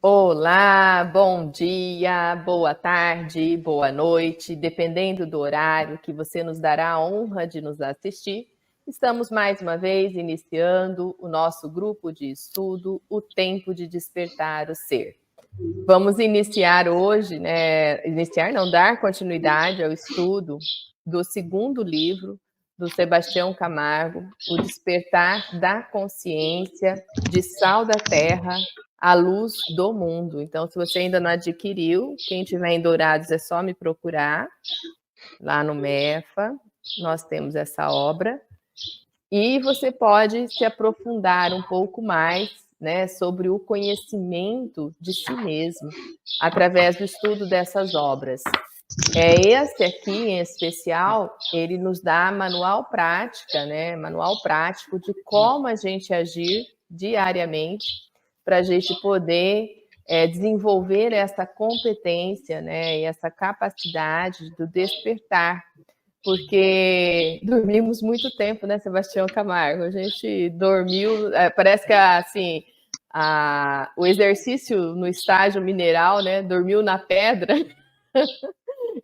Olá, bom dia, boa tarde, boa noite, dependendo do horário que você nos dará a honra de nos assistir. Estamos mais uma vez iniciando o nosso grupo de estudo, O Tempo de Despertar o Ser. Vamos iniciar hoje, dar continuidade ao estudo do segundo livro do Sebastião Camargo, O Despertar da Consciência, de Sal da Terra, a Luz do Mundo. Então, se você ainda não adquiriu, quem tiver em Dourados é só me procurar, lá no MEFA, nós temos essa obra, e você pode se aprofundar um pouco mais, né, sobre o conhecimento de si mesmo, através do estudo dessas obras. Esse aqui, em especial, ele nos dá manual prática, né? Manual prático de como a gente agir diariamente para a gente poder desenvolver essa competência, né? E essa capacidade do despertar, porque dormimos muito tempo, né, Sebastião Camargo? A gente dormiu, parece que assim, o exercício no estágio mineral, né? Dormiu na pedra.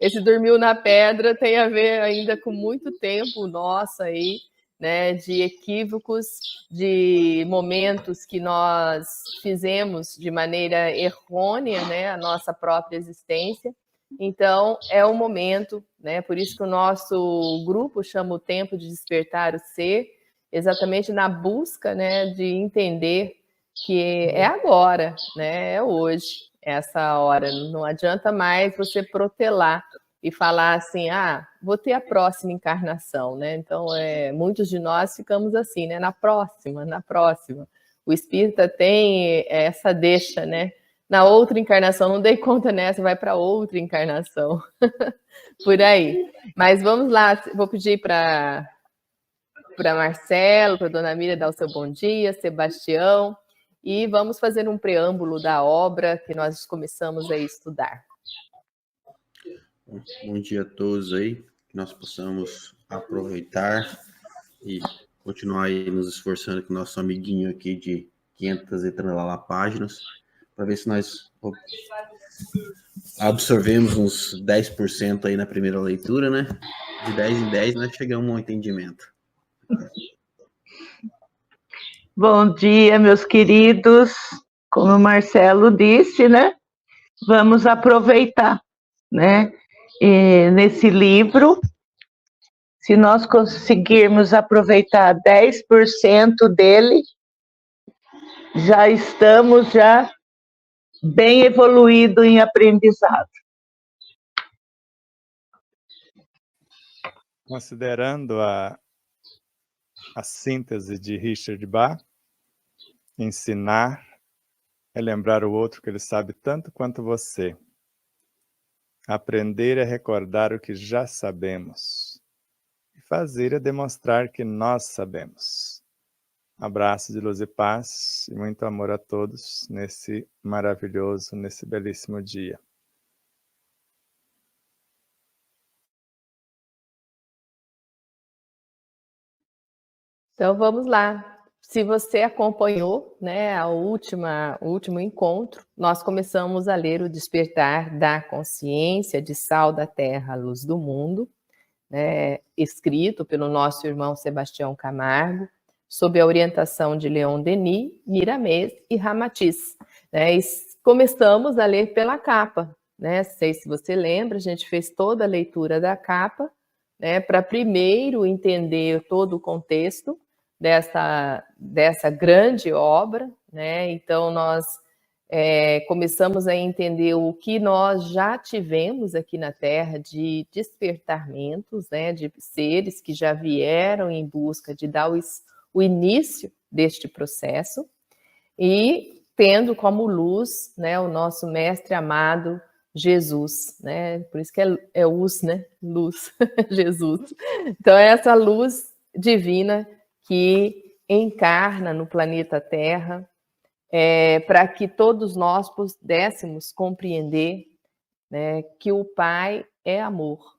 Esse dormiu na pedra tem a ver ainda com muito tempo nosso aí, né, de equívocos, de momentos que nós fizemos de maneira errônea, né, a nossa própria existência. Então, é o momento, né, por isso que o nosso grupo chama o Tempo de Despertar o Ser, exatamente na busca, né, de entender que é agora, né, é hoje, essa hora. Não adianta mais você protelar e falar assim, vou ter a próxima encarnação, né? Então, muitos de nós ficamos assim, né? Na próxima, na próxima. O espírita tem essa deixa, né? Na outra encarnação, não dei conta nessa, vai para outra encarnação. Por aí. Mas vamos lá, vou pedir para Marcelo, para Dona Miriam dar o seu bom dia, Sebastião, e vamos fazer um preâmbulo da obra que nós começamos a estudar. Bom dia a todos aí, que nós possamos aproveitar e continuar aí nos esforçando com o nosso amiguinho aqui de 500 e tralala páginas, para ver se nós absorvemos uns 10% aí na primeira leitura, né? De 10 em 10 nós chegamos ao entendimento. Bom dia, meus queridos. Como o Marcelo disse, né? Vamos aproveitar, né? E nesse livro, se nós conseguirmos aproveitar 10% dele, já estamos bem evoluído em aprendizado. Considerando a síntese de Richard Bach, ensinar é lembrar o outro que ele sabe tanto quanto você. Aprender é recordar o que já sabemos. E fazer é demonstrar que nós sabemos. Abraço de luz e paz e muito amor a todos nesse maravilhoso, nesse belíssimo dia. Então vamos lá. Se você acompanhou, né, o último encontro, nós começamos a ler O Despertar da Consciência, de Sal da Terra, Luz do Mundo, né, escrito pelo nosso irmão Sebastião Camargo, sob a orientação de Leon Denis, Miramês e Ramatiz. Né, e começamos a ler pela capa. Né, sei se você lembra, a gente fez toda a leitura da capa, né, para primeiro entender todo o contexto dessa grande obra, né? Então nós começamos a entender o que nós já tivemos aqui na Terra de despertamentos, né? De seres que já vieram em busca de dar o início deste processo e tendo como luz, né, o nosso mestre amado Jesus, né? Por isso que é luz, né? Luz, Jesus. Então é essa luz divina que encarna no planeta Terra, para que todos nós pudéssemos compreender, né, que o Pai é amor,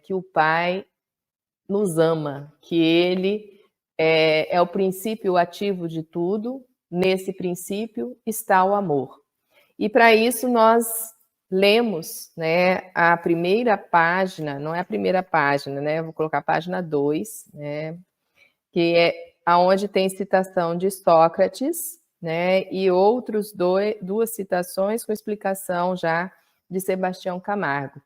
que o Pai nos ama, que Ele é o princípio ativo de tudo, nesse princípio está o amor. E para isso nós lemos, né, a primeira página, não é a primeira página, né, eu vou colocar a página 2, né, que é aonde tem citação de Sócrates, né, e duas citações com explicação já de Sebastião Camargo.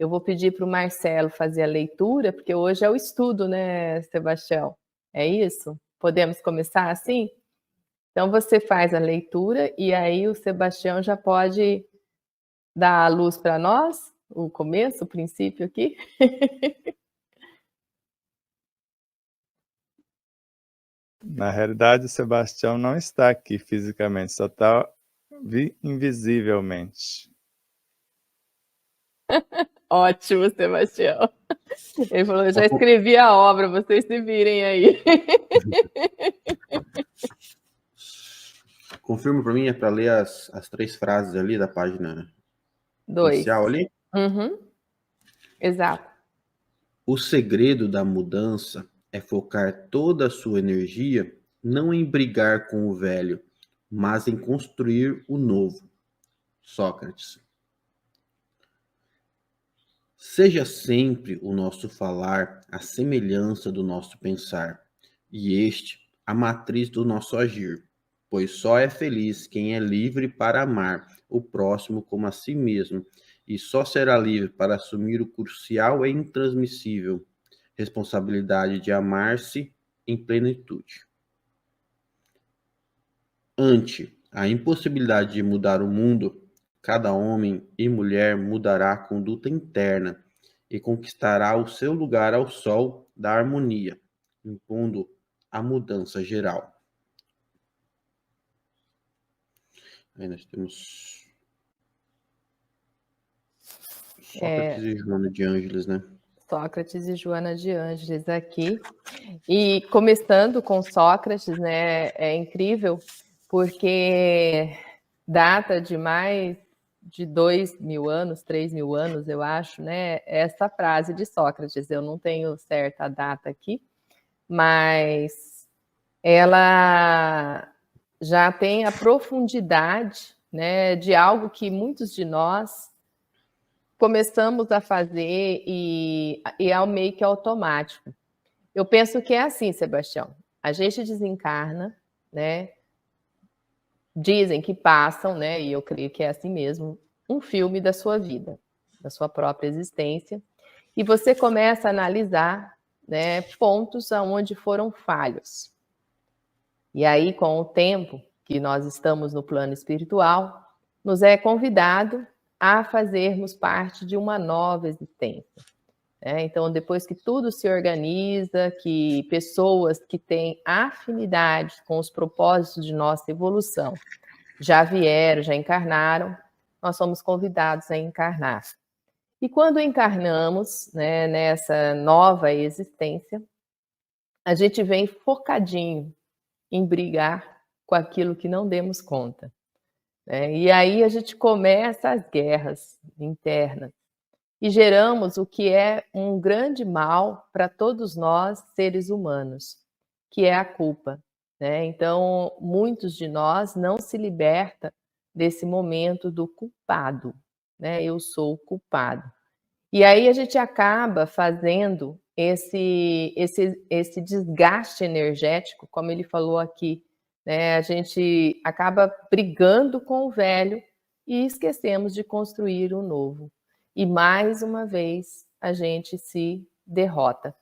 Eu vou pedir para o Marcelo fazer a leitura, porque hoje é o estudo, né, Sebastião? É isso? Podemos começar assim? Então você faz a leitura e aí o Sebastião já pode dar a luz para nós, o começo, o princípio aqui. Na realidade, o Sebastião não está aqui fisicamente, só está invisivelmente. Ótimo, Sebastião. Ele falou, eu já escrevi a obra, vocês se virem aí. Confirma para mim, é para ler as 3 frases ali da página 2. inicial ali? Uhum. Exato. O segredo da mudança é focar toda a sua energia não em brigar com o velho, mas em construir o novo. Sócrates. Seja sempre o nosso falar a semelhança do nosso pensar, e este a matriz do nosso agir, pois só é feliz quem é livre para amar o próximo como a si mesmo, e só será livre para assumir o crucial e intransmissível responsabilidade de amar-se em plenitude. Ante a impossibilidade de mudar o mundo, cada homem e mulher mudará a conduta interna e conquistará o seu lugar ao sol da harmonia, impondo a mudança geral. Aí nós temos Sócrates e Joana de Ângeles, né? Sócrates e Joana de Ângeles aqui. E começando com Sócrates, né, é incrível, porque data de mais de 2.000 anos, 3.000 anos, eu acho, né, essa frase de Sócrates. Eu não tenho certa data aqui, mas ela já tem a profundidade, né, de algo que muitos de nós começamos a fazer e é meio que automático. Eu penso que é assim, Sebastião. A gente desencarna, né? Dizem que passam, né? E eu creio que é assim mesmo, um filme da sua vida, da sua própria existência, e você começa a analisar, né, pontos aonde foram falhos. E aí, com o tempo que nós estamos no plano espiritual, nos é convidado a fazermos parte de uma nova existência. Então, depois que tudo se organiza, que pessoas que têm afinidade com os propósitos de nossa evolução já vieram, já encarnaram, nós somos convidados a encarnar. E quando encarnamos, né, nessa nova existência, a gente vem focadinho em brigar com aquilo que não demos conta. E aí a gente começa as guerras internas e geramos o que é um grande mal para todos nós, seres humanos, que é a culpa. Então, muitos de nós não se libertam desse momento do culpado. Eu sou o culpado. E aí a gente acaba fazendo esse desgaste energético, como ele falou aqui, a gente acaba brigando com o velho e esquecemos de construir o novo. E mais uma vez a gente se derrota.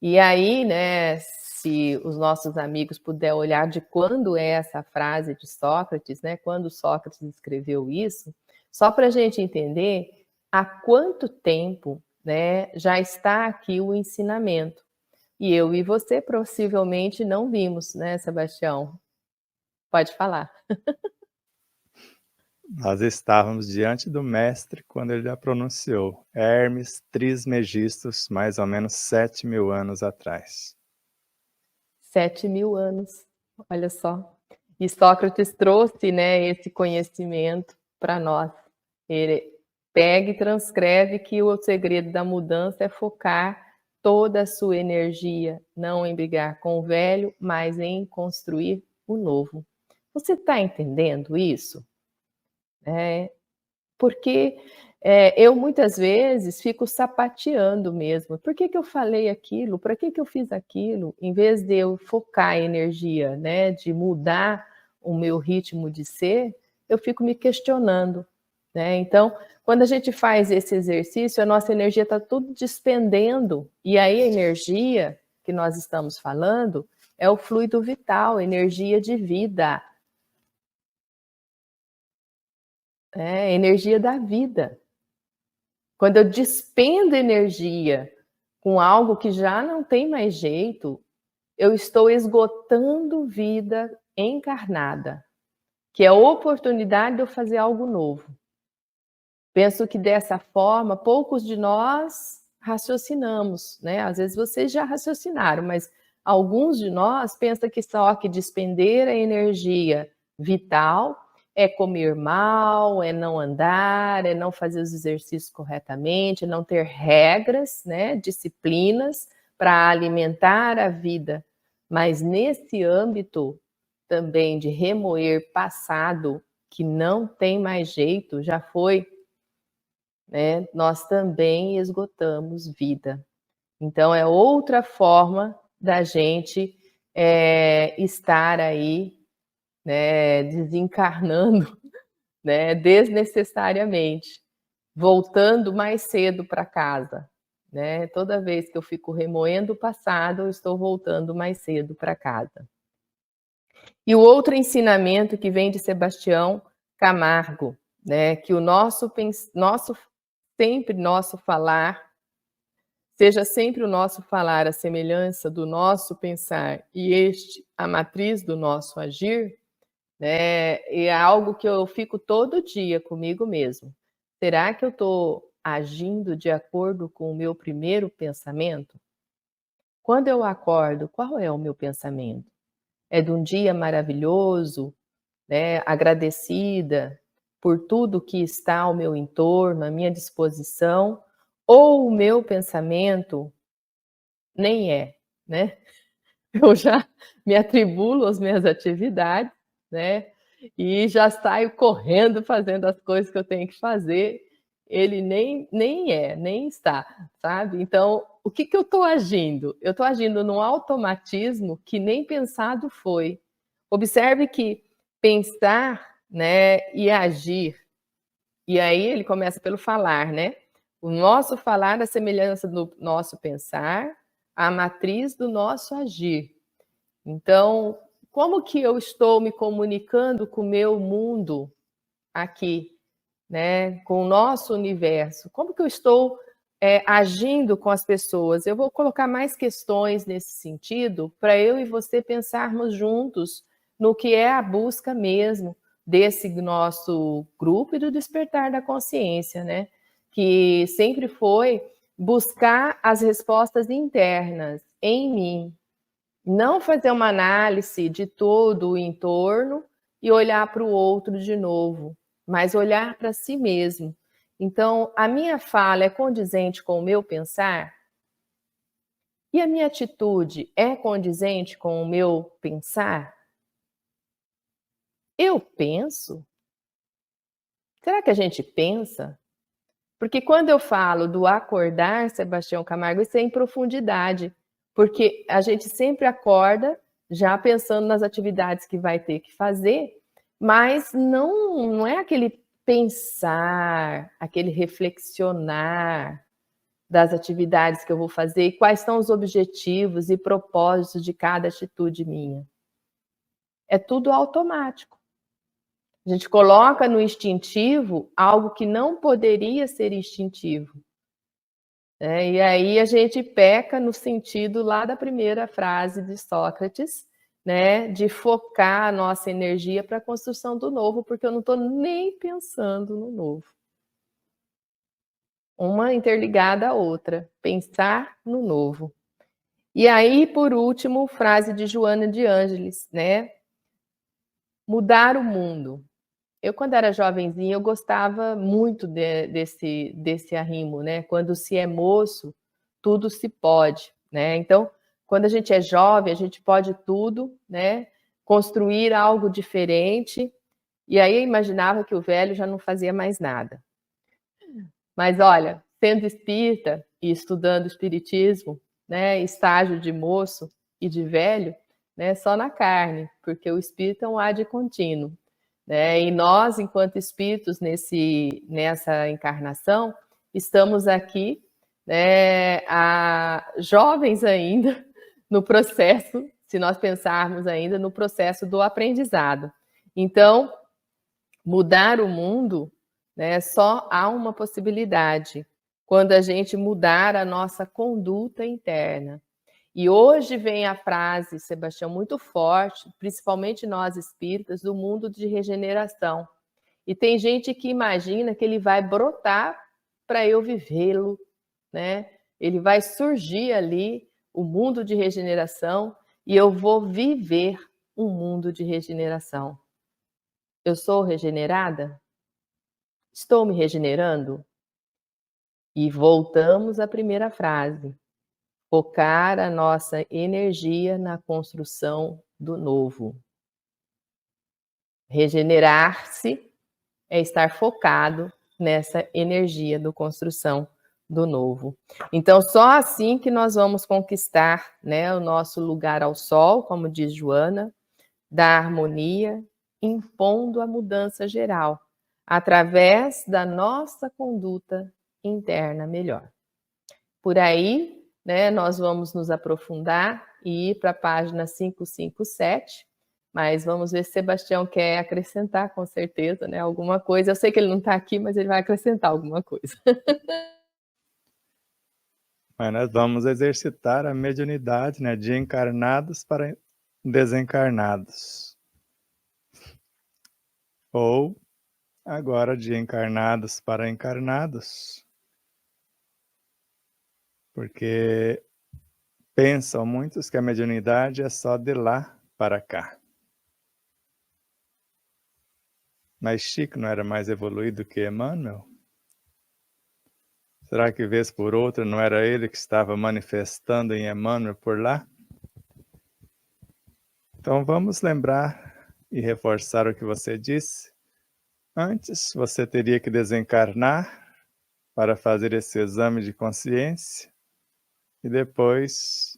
E aí, né, se os nossos amigos puderem olhar de quando é essa frase de Sócrates, né, quando Sócrates escreveu isso, só para a gente entender há quanto tempo, né, já está aqui o ensinamento. E eu e você possivelmente não vimos, né, Sebastião? Pode falar. Nós estávamos diante do mestre quando ele a pronunciou, Hermes Trismegistus, mais ou menos 7.000 anos atrás. 7.000 anos, olha só. E Sócrates trouxe, né, esse conhecimento para nós. Ele pega e transcreve que o segredo da mudança é focar toda a sua energia, não em brigar com o velho, mas em construir o novo. Você está entendendo isso? Porque eu muitas vezes fico sapateando mesmo. Por que eu falei aquilo? Para que eu fiz aquilo? Em vez de eu focar a energia, né, de mudar o meu ritmo de ser, eu fico me questionando, né? Então, quando a gente faz esse exercício, a nossa energia está tudo despendendo, e aí a energia que nós estamos falando é o fluido vital, energia de vida. Energia da vida. Quando eu despendo energia com algo que já não tem mais jeito, eu estou esgotando vida encarnada, que é a oportunidade de eu fazer algo novo. Penso que dessa forma, poucos de nós raciocinamos, né? Às vezes vocês já raciocinaram, mas alguns de nós pensam que só que despender a energia vital é comer mal, é não andar, é não fazer os exercícios corretamente, é não ter regras, né? Disciplinas para alimentar a vida. Mas nesse âmbito também de remoer passado, que não tem mais jeito, já foi, né, nós também esgotamos vida. Então, é outra forma da gente estar aí, né, desencarnando, né, desnecessariamente, voltando mais cedo para casa. Né? Toda vez que eu fico remoendo o passado, eu estou voltando mais cedo para casa. E o outro ensinamento que vem de Sebastião Camargo, né, que o sempre nosso falar, seja sempre o nosso falar a semelhança do nosso pensar e este a matriz do nosso agir, né, é algo que eu fico todo dia comigo mesmo. Será que eu estou agindo de acordo com o meu primeiro pensamento? Quando eu acordo, qual é o meu pensamento? É de um dia maravilhoso, né, agradecida por tudo que está ao meu entorno, à minha disposição, ou o meu pensamento nem é, né? Eu já me atribulo às minhas atividades, né? E já saio correndo fazendo as coisas que eu tenho que fazer. Ele nem está, sabe? Então, o que eu estou agindo? Eu estou agindo num automatismo que nem pensado foi. Observe que pensar, né, e agir, e aí ele começa pelo falar, né? O nosso falar é a semelhança do nosso pensar, a matriz do nosso agir. Então, como que eu estou me comunicando com o meu mundo aqui, né? Com o nosso universo? Como que eu estou agindo com as pessoas? Eu vou colocar mais questões nesse sentido para eu e você pensarmos juntos no que é a busca mesmo desse nosso grupo e do despertar da consciência, né? Que sempre foi buscar as respostas internas em mim, não fazer uma análise de todo o entorno e olhar para o outro de novo, mas olhar para si mesmo. Então, a minha fala é condizente com o meu pensar? E a minha atitude é condizente com o meu pensar? Eu penso? Será que a gente pensa? Porque quando eu falo do acordar, Sebastião Camargo, isso é em profundidade, porque a gente sempre acorda já pensando nas atividades que vai ter que fazer, mas não é aquele pensar, aquele reflexionar das atividades que eu vou fazer e quais são os objetivos e propósitos de cada atitude minha. É tudo automático. A gente coloca no instintivo algo que não poderia ser instintivo. E aí a gente peca no sentido lá da primeira frase de Sócrates, né, de focar a nossa energia para a construção do novo, porque eu não estou nem pensando no novo. Uma interligada à outra, pensar no novo. E aí, por último, frase de Joana de Ângeles, né? Mudar o mundo. Eu, quando era jovenzinha, eu gostava muito desse arrimo, né? Quando se é moço, tudo se pode, né? Então, quando a gente é jovem, a gente pode tudo, né? Construir algo diferente, E aí eu imaginava que o velho já não fazia mais nada. Mas olha, sendo espírita e estudando espiritismo, né, estágio de moço e de velho, né, só na carne, porque o espírito é um ad contínuo, né? E nós, enquanto espíritos nessa encarnação, estamos aqui, né, jovens ainda no processo, se nós pensarmos ainda no processo do aprendizado. Então, mudar o mundo, né, só há uma possibilidade, quando a gente mudar a nossa conduta interna. E hoje vem a frase, Sebastião, muito forte, principalmente nós espíritas, do mundo de regeneração. E tem gente que imagina que ele vai brotar para eu vivê-lo, né? Ele vai surgir ali, o mundo de regeneração, e eu vou viver um mundo de regeneração. Eu sou regenerada? Estou me regenerando? E voltamos à primeira frase. Focar a nossa energia na construção do novo. Regenerar-se é estar focado nessa energia da construção do novo. Então, só assim que nós vamos conquistar, né, o nosso lugar ao sol, como diz Joana, da harmonia, impondo a mudança geral, através da nossa conduta interna melhor. Por aí, né, nós vamos nos aprofundar e ir para a página 557, mas vamos ver se Sebastião quer acrescentar, com certeza, né, alguma coisa. Eu sei que ele não está aqui, mas ele vai acrescentar alguma coisa. Mas nós vamos exercitar a mediunidade, né, de encarnados para desencarnados. Ou, agora, de encarnados para encarnados. Porque pensam muitos que a mediunidade é só de lá para cá. Mas Chico não era mais evoluído que Emmanuel? Será que, vez por outra, não era ele que estava manifestando em Emmanuel por lá? Então vamos lembrar e reforçar o que você disse. Antes, você teria que desencarnar para fazer esse exame de consciência e depois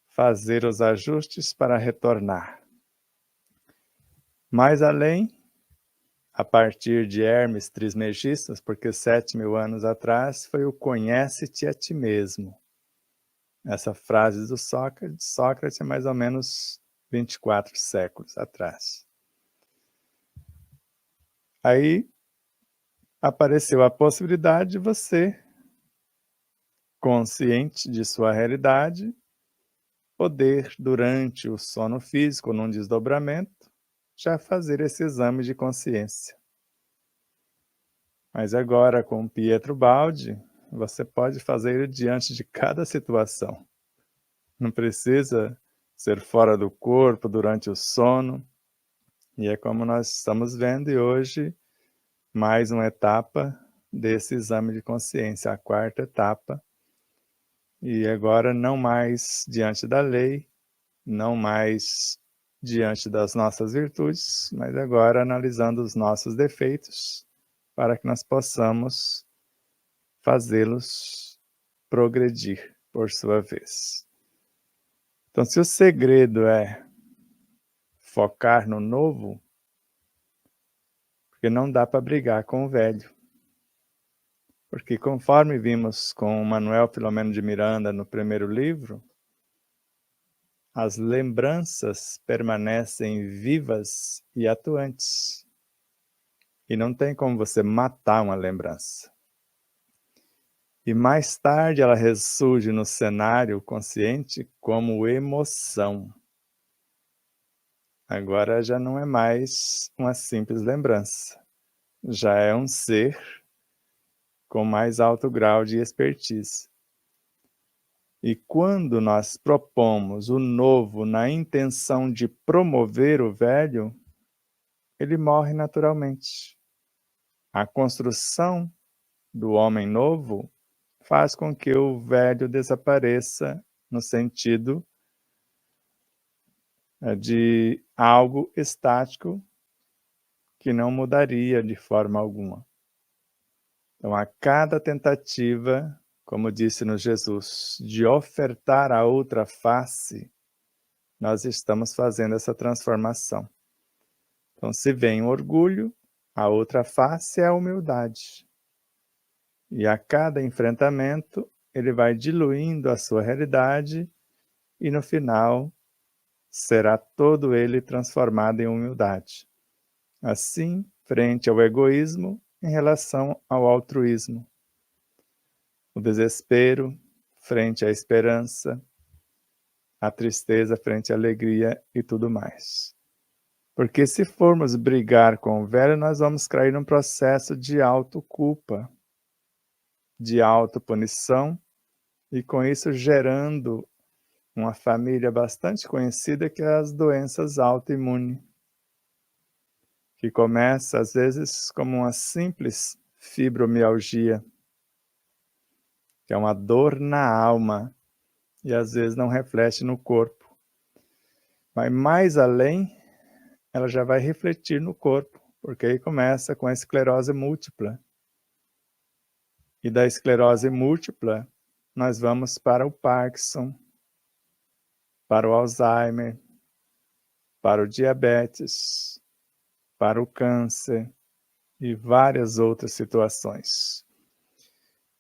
fazer os ajustes para retornar. Mais além, a partir de Hermes Trismegistas, porque 7.000 anos atrás foi o conhece-te a ti mesmo. Essa frase do Sócrates é mais ou menos 24 séculos atrás. Aí apareceu a possibilidade de você, consciente de sua realidade, poder, durante o sono físico, num desdobramento, já fazer esse exame de consciência. Mas agora, com Pietro Baldi, você pode fazer diante de cada situação. Não precisa ser fora do corpo durante o sono. E é como nós estamos vendo, e hoje, mais uma etapa desse exame de consciência, a quarta etapa. E agora não mais diante da lei, não mais diante das nossas virtudes, mas agora analisando os nossos defeitos, para que nós possamos fazê-los progredir por sua vez. Então, se o segredo é focar no novo, porque não dá para brigar com o velho. Porque conforme vimos com Manuel Filomeno de Miranda no primeiro livro, as lembranças permanecem vivas e atuantes. E não tem como você matar uma lembrança. E mais tarde ela ressurge no cenário consciente como emoção. Agora já não é mais uma simples lembrança. Já é um ser com mais alto grau de expertise. E quando nós propomos o novo na intenção de promover o velho, ele morre naturalmente. A construção do homem novo faz com que o velho desapareça no sentido de algo estático que não mudaria de forma alguma. Então, a cada tentativa, como disse-nos Jesus, de ofertar a outra face, nós estamos fazendo essa transformação. Então, se vem o orgulho, a outra face é a humildade. E a cada enfrentamento, ele vai diluindo a sua realidade e no final será todo ele transformado em humildade. Assim, frente ao egoísmo, em relação ao altruísmo. O desespero frente à esperança, a tristeza frente à alegria e tudo mais. Porque se formos brigar com o velho, nós vamos cair num processo de autoculpa, de autopunição, e com isso gerando uma família bastante conhecida que é as doenças autoimunes, que começa às vezes como uma simples fibromialgia, que é uma dor na alma e às vezes não reflete no corpo. Mas mais além, ela já vai refletir no corpo, porque aí começa com a esclerose múltipla. E da esclerose múltipla, nós vamos para o Parkinson, para o Alzheimer, para o diabetes, para o câncer e várias outras situações.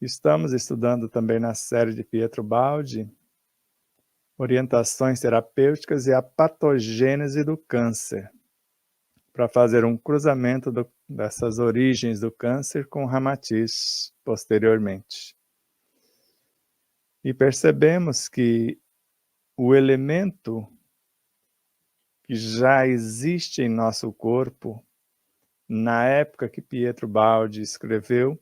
Estamos estudando também na série de Pietro Baldi, orientações terapêuticas e a patogênese do câncer, para fazer um cruzamento dessas origens do câncer com Ramatiz posteriormente. E percebemos que o elemento que já existe em nosso corpo, na época que Pietro Baldi escreveu,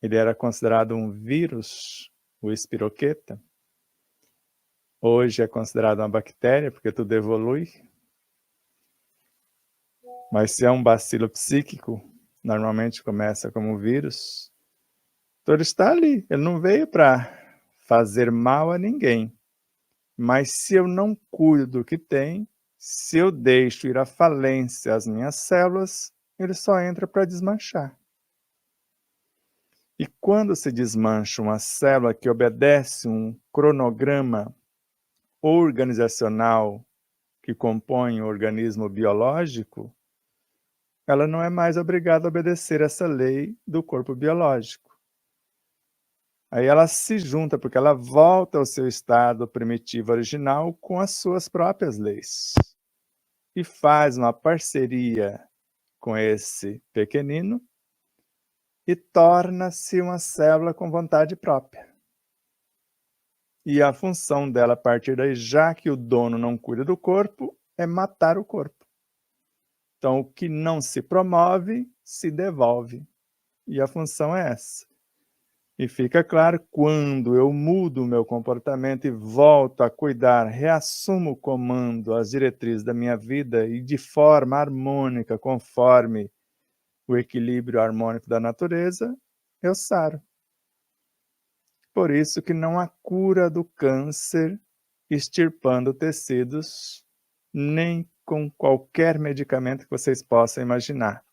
ele era considerado um vírus, o espiroqueta. Hoje é considerado uma bactéria, porque tudo evolui. Mas se é um bacilo psíquico, normalmente começa como vírus. Então ele está ali, ele não veio para fazer mal a ninguém. Mas se eu não cuido do que tem, se eu deixo ir à falência as minhas células, ele só entra para desmanchar. E quando se desmancha uma célula que obedece um cronograma organizacional que compõe o organismo biológico, ela não é mais obrigada a obedecer essa lei do corpo biológico. Aí ela se junta, porque ela volta ao seu estado primitivo original com as suas próprias leis. E faz uma parceria com esse pequenino e torna-se uma célula com vontade própria. E a função dela a partir daí, já que o dono não cuida do corpo, é matar o corpo. Então, o que não se promove, se devolve. E a função é essa. E fica claro, quando eu mudo o meu comportamento e volto a cuidar, reassumo o comando, as diretrizes da minha vida e de forma harmônica, conforme o equilíbrio harmônico da natureza, eu saro. Por isso que não há cura do câncer extirpando tecidos, nem com qualquer medicamento que vocês possam imaginar.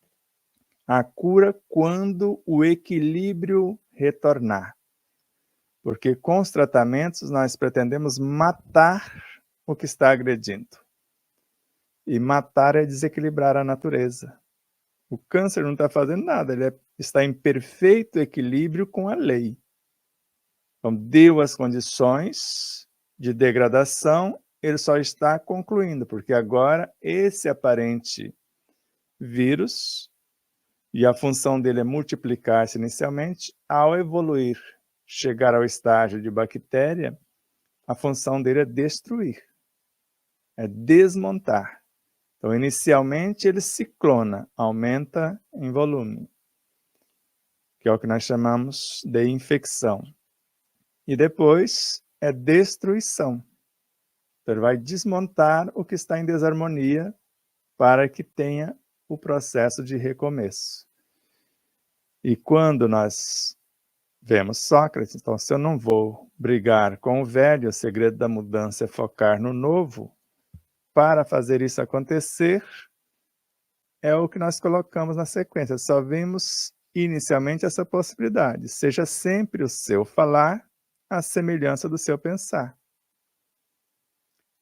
A cura quando o equilíbrio retornar. Porque com os tratamentos nós pretendemos matar o que está agredindo. E matar é desequilibrar a natureza. O câncer não está fazendo nada, ele está em perfeito equilíbrio com a lei. Então, deu as condições de degradação, ele só está concluindo, porque agora esse aparente vírus, e a função dele é multiplicar-se inicialmente, ao evoluir, chegar ao estágio de bactéria, a função dele é destruir, é desmontar. Então, inicialmente, ele se clona, aumenta em volume, que é o que nós chamamos de infecção. E depois é destruição. Então, ele vai desmontar o que está em desarmonia para que tenha o processo de recomeço. E quando nós vemos Sócrates, então, se eu não vou brigar com o velho, o segredo da mudança é focar no novo. Para fazer isso acontecer, é o que nós colocamos na sequência. Só vimos inicialmente essa possibilidade. Seja sempre o seu falar à semelhança do seu pensar.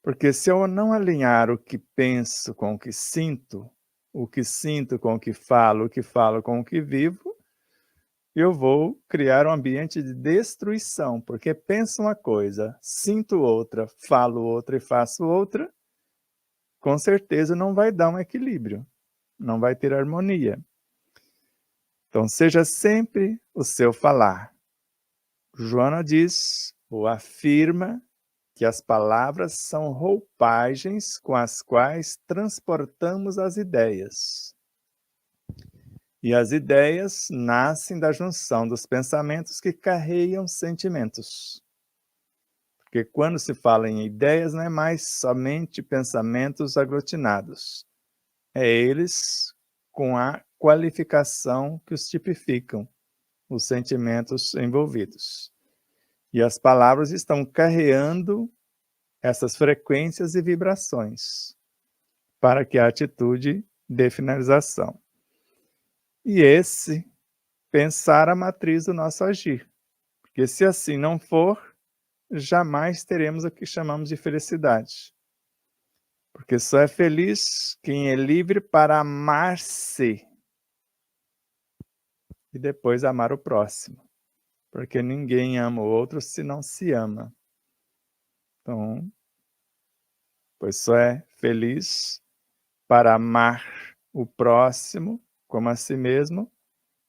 Porque se eu não alinhar o que penso com o que sinto com o que falo com o que vivo, eu vou criar um ambiente de destruição, porque penso uma coisa, sinto outra, falo outra e faço outra, com certeza não vai dar um equilíbrio, não vai ter harmonia. Então, seja sempre o seu falar. Joana diz, ou afirma, que as palavras são roupagens com as quais transportamos as ideias. E as ideias nascem da junção dos pensamentos que carregam sentimentos. Porque quando se fala em ideias, não é mais somente pensamentos aglutinados. É eles com a qualificação que os tipificam, os sentimentos envolvidos. E as palavras estão carreando essas frequências e vibrações para que a atitude dê finalização. E esse pensar a matriz do nosso agir. Porque se assim não for, jamais teremos o que chamamos de felicidade. Porque só é feliz quem é livre para amar-se e depois amar o próximo. Porque ninguém ama o outro se não se ama. Então, pois só é feliz para amar o próximo como a si mesmo,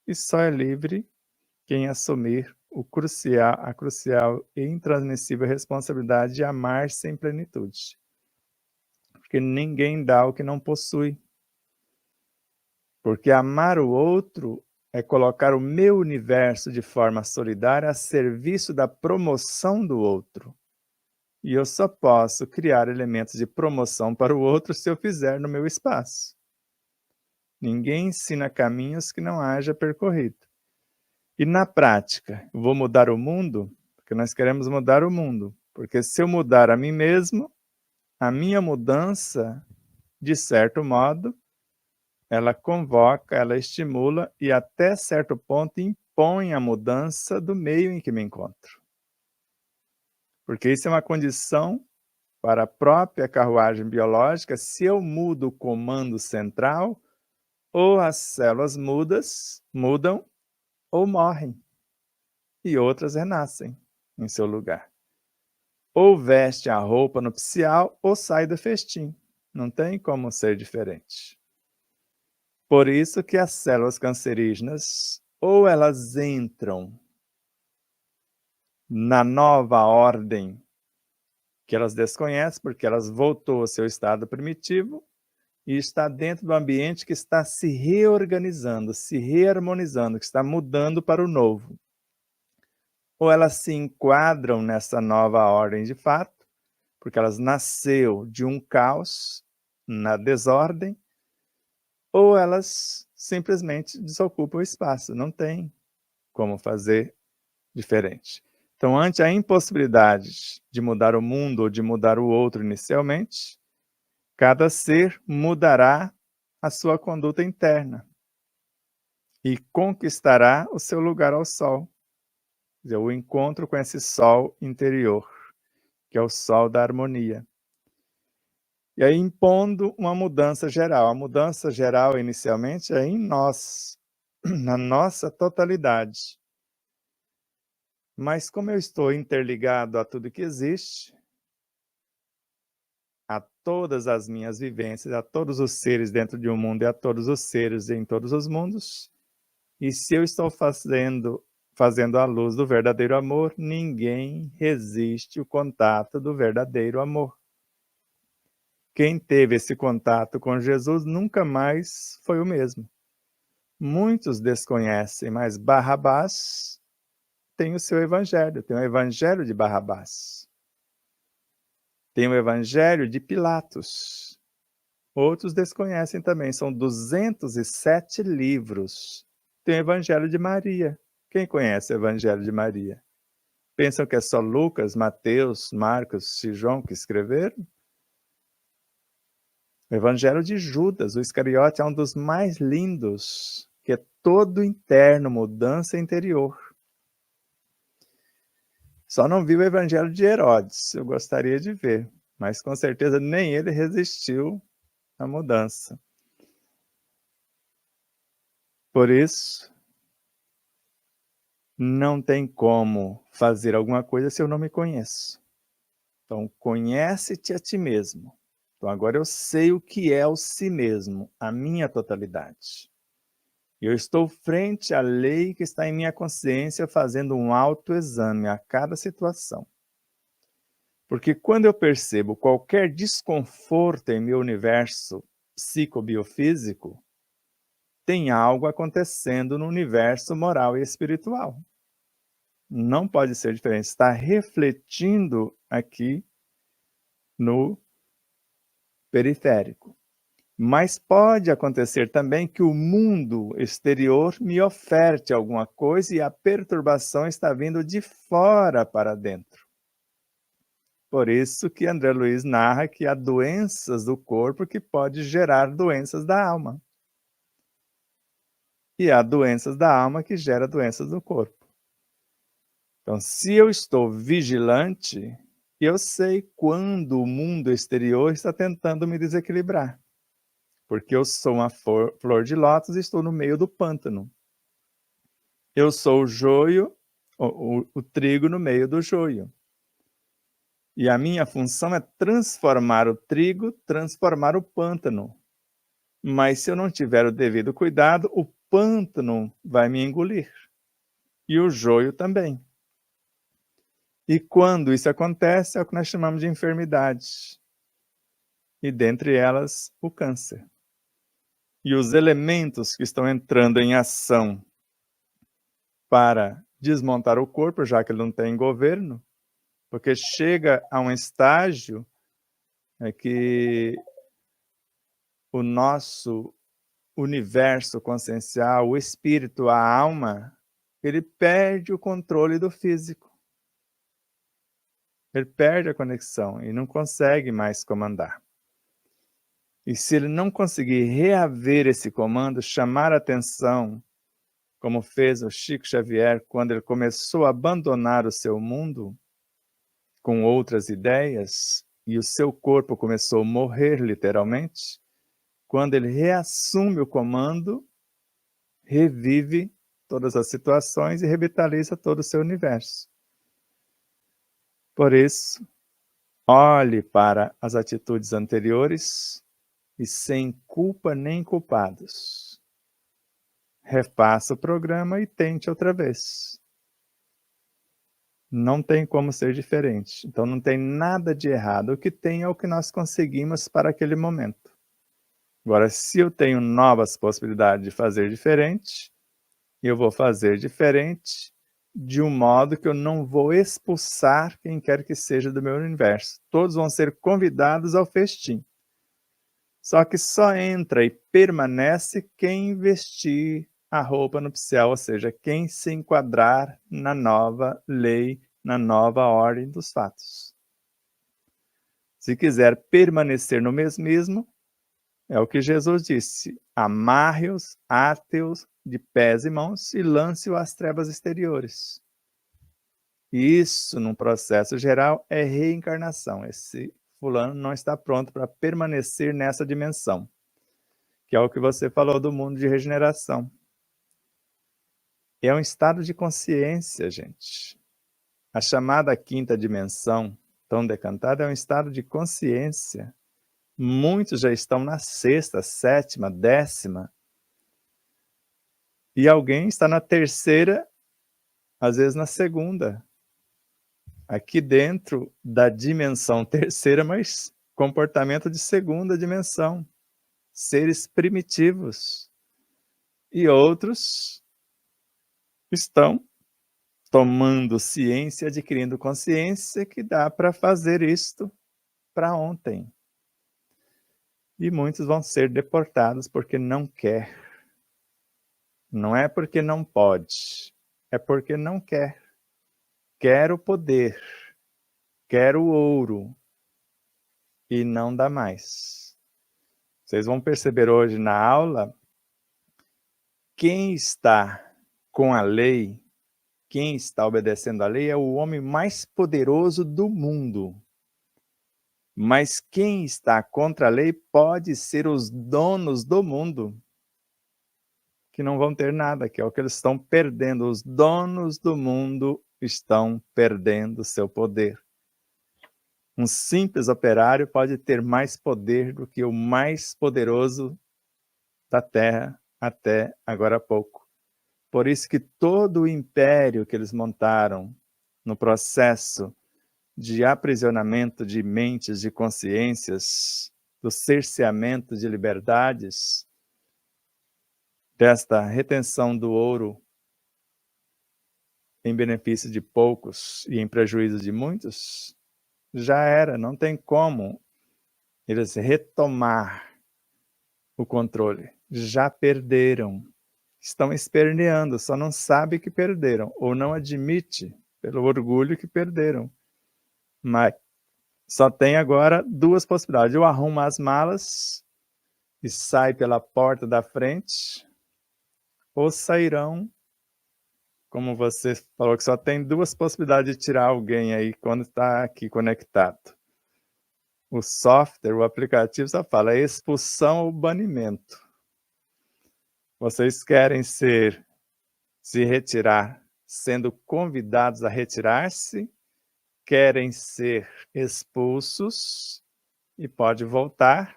e só é livre quem assumir a crucial e intransmissível responsabilidade de amar-se em plenitude. Porque ninguém dá o que não possui. Porque amar o outro é colocar o meu universo de forma solidária a serviço da promoção do outro. E eu só posso criar elementos de promoção para o outro se eu fizer no meu espaço. Ninguém ensina caminhos que não haja percorrido. E na prática, eu vou mudar o mundo? Porque nós queremos mudar o mundo. Porque se eu mudar a mim mesmo, a minha mudança, de certo modo, ela convoca, ela estimula e até certo ponto impõe a mudança do meio em que me encontro. Porque isso é uma condição para a própria carruagem biológica. Se eu mudo o comando central, ou as células mudam ou morrem, e outras renascem em seu lugar. Ou veste a roupa nupcial ou sai do festim. Não tem como ser diferente. Por isso que as células cancerígenas, ou elas entram na nova ordem que elas desconhecem, porque elas voltou ao seu estado primitivo, e está dentro do ambiente que está se reorganizando, se reharmonizando, que está mudando para o novo. Ou elas se enquadram nessa nova ordem de fato, porque elas nasceu de um caos, na desordem, ou elas simplesmente desocupam o espaço, não tem como fazer diferente. Então, ante a impossibilidade de mudar o mundo ou de mudar o outro inicialmente, cada ser mudará a sua conduta interna e conquistará o seu lugar ao sol. O encontro com esse sol interior, que é o sol da harmonia. E aí impondo uma mudança geral. A mudança geral, inicialmente, é em nós, na nossa totalidade. Mas como eu estou interligado a tudo que existe, a todas as minhas vivências, a todos os seres dentro de um mundo e a todos os seres em todos os mundos, e se eu estou fazendo a luz do verdadeiro amor, ninguém resiste o contato do verdadeiro amor. Quem teve esse contato com Jesus nunca mais foi o mesmo. Muitos desconhecem, mas Barrabás tem o seu evangelho, tem o evangelho de Barrabás. Tem o evangelho de Pilatos. Outros desconhecem também, são 207 livros. Tem o evangelho de Maria. Quem conhece o evangelho de Maria? Pensam que é só Lucas, Mateus, Marcos e João que escreveram? O Evangelho de Judas, o Iscariote, é um dos mais lindos, que é todo interno, mudança interior. Só não vi o Evangelho de Herodes, eu gostaria de ver, mas com certeza nem ele resistiu à mudança. Por isso, não tem como fazer alguma coisa se eu não me conheço. Então, conhece-te a ti mesmo. Então, agora eu sei o que é o si mesmo, a minha totalidade. Eu estou frente à lei que está em minha consciência, fazendo um autoexame a cada situação. Porque quando eu percebo qualquer desconforto em meu universo psicobiofísico, tem algo acontecendo no universo moral e espiritual. Não pode ser diferente. Está refletindo aqui no periférico. Mas pode acontecer também que o mundo exterior me oferte alguma coisa e a perturbação está vindo de fora para dentro. Por isso que André Luiz narra que há doenças do corpo que podem gerar doenças da alma. E há doenças da alma que geram doenças do corpo. Então, se eu estou vigilante, eu sei quando o mundo exterior está tentando me desequilibrar. Porque eu sou uma flor de lótus e estou no meio do pântano. Eu sou o joio, o trigo no meio do joio. E a minha função é transformar o trigo, transformar o pântano. Mas se eu não tiver o devido cuidado, o pântano vai me engolir. E o joio também. E quando isso acontece, é o que nós chamamos de enfermidade. E dentre elas, o câncer. E os elementos que estão entrando em ação para desmontar o corpo, já que ele não tem governo, porque chega a um estágio que o nosso universo consciencial, o espírito, a alma, ele perde o controle do físico. Ele perde a conexão e não consegue mais comandar. E se ele não conseguir reaver esse comando, chamar a atenção, como fez o Chico Xavier quando ele começou a abandonar o seu mundo com outras ideias, e o seu corpo começou a morrer literalmente, quando ele reassume o comando, revive todas as situações e revitaliza todo o seu universo. Por isso, olhe para as atitudes anteriores e sem culpa nem culpados. Refaça o programa e tente outra vez. Não tem como ser diferente. Então não tem nada de errado. O que tem é o que nós conseguimos para aquele momento. Agora, se eu tenho novas possibilidades de fazer diferente, eu vou fazer diferente de um modo que eu não vou expulsar quem quer que seja do meu universo. Todos vão ser convidados ao festim. Só que só entra e permanece quem vestir a roupa nupcial, ou seja, quem se enquadrar na nova lei, na nova ordem dos fatos. Se quiser permanecer no mesmismo, é o que Jesus disse: amarre-os, ate-os de pés e mãos e lance-o às trevas exteriores. Isso, num processo geral, é reencarnação. Esse fulano não está pronto para permanecer nessa dimensão, que é o que você falou do mundo de regeneração. É um estado de consciência, gente. A chamada quinta dimensão, tão decantada, é um estado de consciência. Muitos já estão na sexta, sétima, décima. E alguém está na terceira, às vezes na segunda. Aqui dentro da dimensão terceira, mas comportamento de segunda dimensão. Seres primitivos. E outros estão tomando ciência, adquirindo consciência que dá para fazer isto para ontem. E muitos vão ser deportados porque não quer. Não é porque não pode, é porque não quer. Quer o poder, quer o ouro e não dá mais. Vocês vão perceber hoje na aula, quem está com a lei, quem está obedecendo a lei é o homem mais poderoso do mundo. Mas quem está contra a lei pode ser os donos do mundo, que não vão ter nada, que é o que eles estão perdendo. Os donos do mundo estão perdendo seu poder. Um simples operário pode ter mais poder do que o mais poderoso da terra até agora há pouco. Por isso que todo o império que eles montaram no processo de aprisionamento de mentes, de consciências, do cerceamento de liberdades, desta retenção do ouro em benefício de poucos e em prejuízo de muitos, já era, não tem como eles retomar o controle. Já perderam. Estão esperneando, só não sabe que perderam, ou não admite, pelo orgulho, que perderam. Mas só tem agora duas possibilidades. Ou arruma as malas e sai pela porta da frente, ou sairão, como você falou, que só tem duas possibilidades de tirar alguém aí quando está aqui conectado. O software, o aplicativo só fala expulsão ou banimento. Vocês querem se retirar, sendo convidados a retirar-se, querem ser expulsos e pode voltar,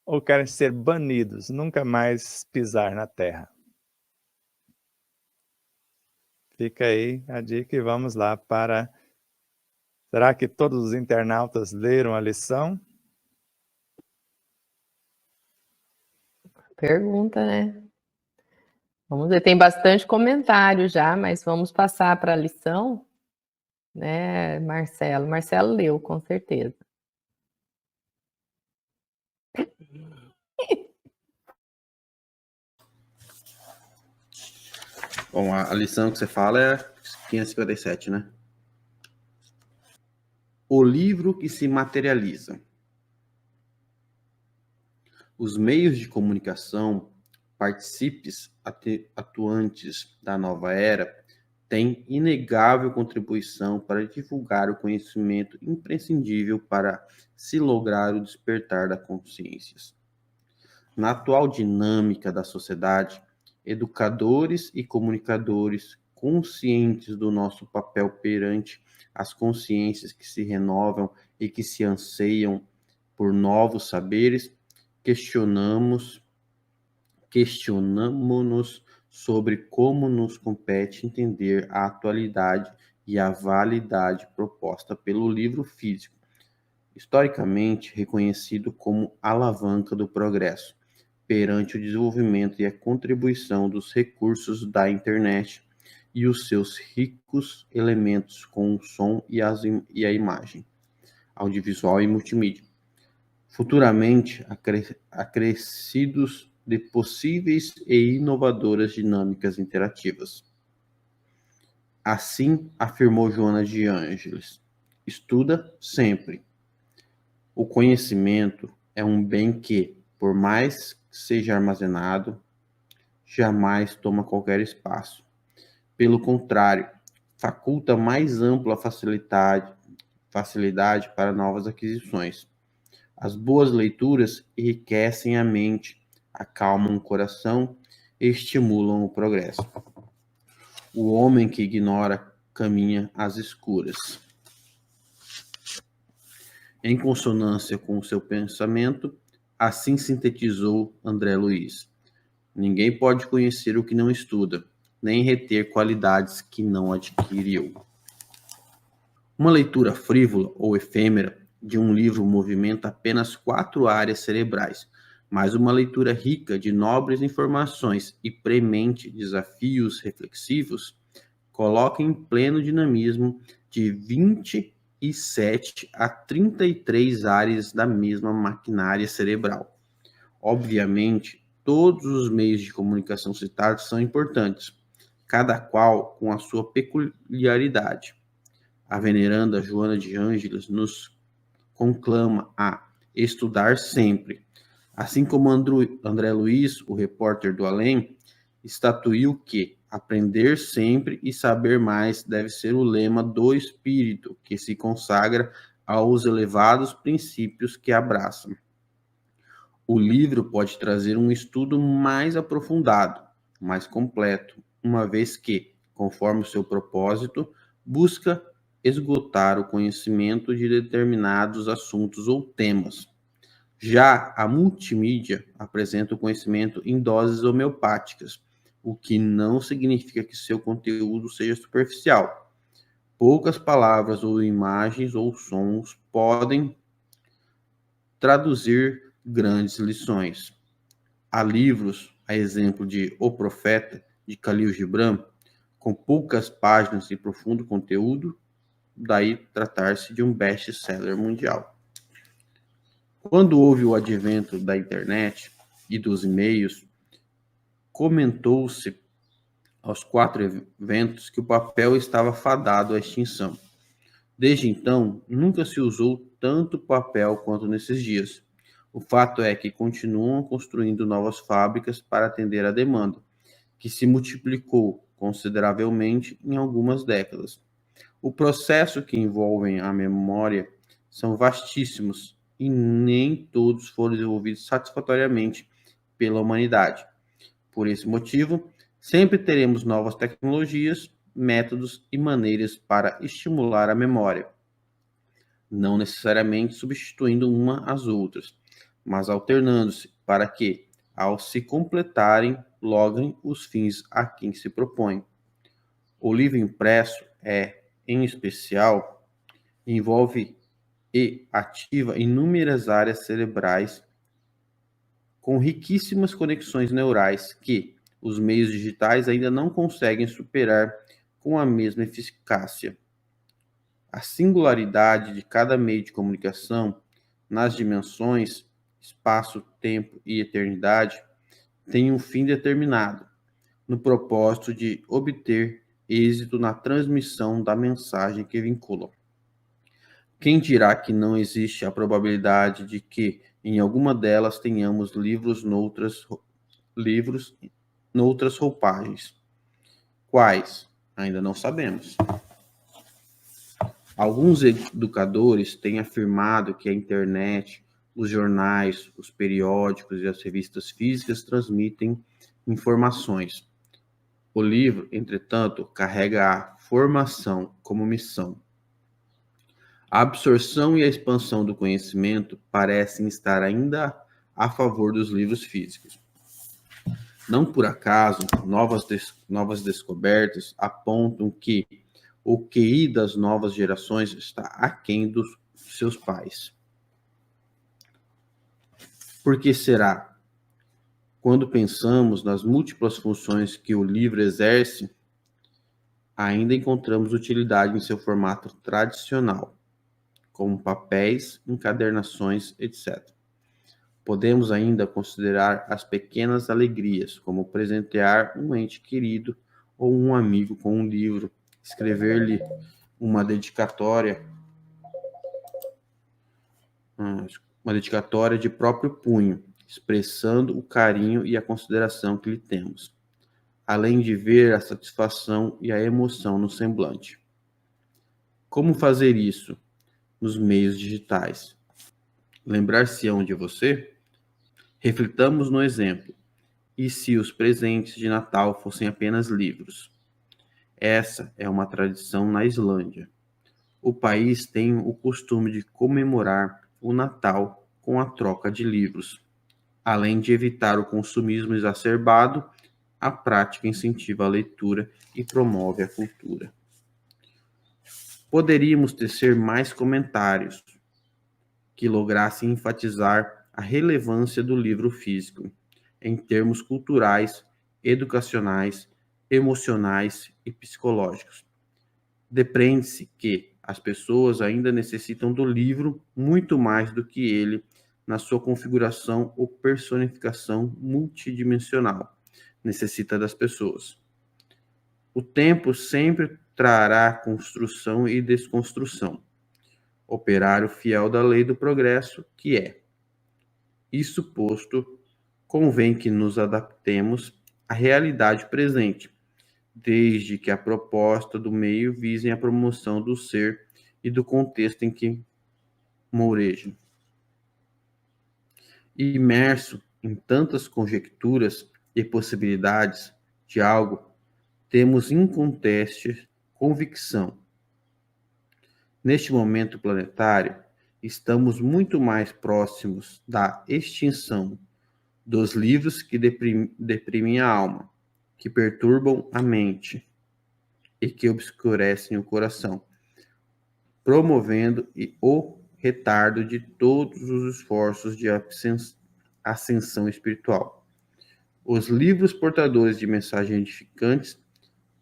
ou querem ser banidos, nunca mais pisar na terra. Fica aí a dica e vamos lá para... Será que todos os internautas leram a lição? Pergunta, né? Vamos ver, tem bastante comentário já, mas vamos passar para a lição, né, Marcelo? Marcelo leu, com certeza. Bom, a lição que você fala é 557, né? O livro que se materializa. Os meios de comunicação, partícipes atuantes da nova era, têm inegável contribuição para divulgar o conhecimento imprescindível para se lograr o despertar das consciências. Na atual dinâmica da sociedade, educadores e comunicadores conscientes do nosso papel perante as consciências que se renovam e que se anseiam por novos saberes, questionamos-nos sobre como nos compete entender a atualidade e a validade proposta pelo livro físico, historicamente reconhecido como alavanca do progresso, perante o desenvolvimento e a contribuição dos recursos da internet e os seus ricos elementos com o som e a imagem, audiovisual e multimídia, futuramente acrescidos de possíveis e inovadoras dinâmicas interativas. Assim afirmou Joana de Ângeles: estuda sempre. O conhecimento é um bem que, por mais que seja armazenado, jamais toma qualquer espaço. Pelo contrário, faculta mais ampla facilidade para novas aquisições. As boas leituras enriquecem a mente, acalmam o coração e estimulam o progresso. O homem que ignora caminha às escuras. Em consonância com o seu pensamento, assim sintetizou André Luiz: ninguém pode conhecer o que não estuda, nem reter qualidades que não adquiriu. Uma leitura frívola ou efêmera de um livro movimenta apenas 4 áreas cerebrais, mas uma leitura rica de nobres informações e premente desafios reflexivos coloca em pleno dinamismo de 27 a 33 áreas da mesma maquinária cerebral. Obviamente, todos os meios de comunicação citados são importantes, cada qual com a sua peculiaridade. A veneranda Joana de Ângeles nos conclama a estudar sempre, Assim como André Luiz, o repórter do além, estatuiu que aprender sempre e saber mais deve ser o lema do espírito, que se consagra aos elevados princípios que abraçam. O livro pode trazer um estudo mais aprofundado, mais completo, uma vez que, conforme o seu propósito, busca esgotar o conhecimento de determinados assuntos ou temas. Já a multimídia apresenta o conhecimento em doses homeopáticas, o que não significa que seu conteúdo seja superficial. Poucas palavras ou imagens ou sons podem traduzir grandes lições. Há livros, a exemplo de O Profeta, de Khalil Gibran, com poucas páginas e profundo conteúdo, daí tratar-se de um best-seller mundial. Quando houve o advento da internet e dos e-mails, comentou-se aos 4 eventos que o papel estava fadado à extinção. Desde então, nunca se usou tanto papel quanto nesses dias. O fato é que continuam construindo novas fábricas para atender à demanda, que se multiplicou consideravelmente em algumas décadas. O processo que envolve a memória são vastíssimos e nem todos foram desenvolvidos satisfatoriamente pela humanidade. Por esse motivo, sempre teremos novas tecnologias, métodos e maneiras para estimular a memória, não necessariamente substituindo uma às outras, mas alternando-se para que, ao se completarem, logrem os fins a quem se propõe. O livro impresso em especial, envolve e ativa inúmeras áreas cerebrais com riquíssimas conexões neurais que os meios digitais ainda não conseguem superar com a mesma eficácia. A singularidade de cada meio de comunicação nas dimensões espaço, tempo e eternidade tem um fim determinado, no propósito de obter êxito na transmissão da mensagem que vincula. Quem dirá que não existe a probabilidade de que em alguma delas tenhamos livros noutras roupagens? Quais? Ainda não sabemos. Alguns educadores têm afirmado que a internet, os jornais, os periódicos e as revistas físicas transmitem informações. O livro, entretanto, carrega a formação como missão. A absorção e a expansão do conhecimento parecem estar ainda a favor dos livros físicos. Não por acaso, novas descobertas apontam que o QI das novas gerações está aquém dos seus pais. Por que será? Quando pensamos nas múltiplas funções que o livro exerce, ainda encontramos utilidade em seu formato tradicional, como papéis, encadernações, etc. Podemos ainda considerar as pequenas alegrias, como presentear um ente querido ou um amigo com um livro, escrever-lhe uma dedicatória de próprio punho, expressando o carinho e a consideração que lhe temos, além de ver a satisfação e a emoção no semblante. Como fazer isso? Nos meios digitais. Lembrar-se-ão de você? Reflitamos no exemplo. E se os presentes de Natal fossem apenas livros? Essa é uma tradição na Islândia. O país tem o costume de comemorar o Natal com a troca de livros. Além de evitar o consumismo exacerbado, a prática incentiva a leitura e promove a cultura. Poderíamos tecer mais comentários que lograssem enfatizar a relevância do livro físico em termos culturais, educacionais, emocionais e psicológicos. Depreende-se que as pessoas ainda necessitam do livro muito mais do que ele na sua configuração ou personificação multidimensional necessita das pessoas. O tempo sempre trará construção e desconstrução. Operário fiel da lei do progresso, que é Isso posto, convém que nos adaptemos à realidade presente, desde que a proposta do meio vise a promoção do ser e do contexto em que moreja. Imerso em tantas conjecturas e possibilidades de algo, temos inconteste convicção. Neste momento planetário, estamos muito mais próximos da extinção dos livros que deprimem a alma, que perturbam a mente e que obscurecem o coração, promovendo o retardo de todos os esforços de ascensão espiritual. Os livros portadores de mensagens edificantes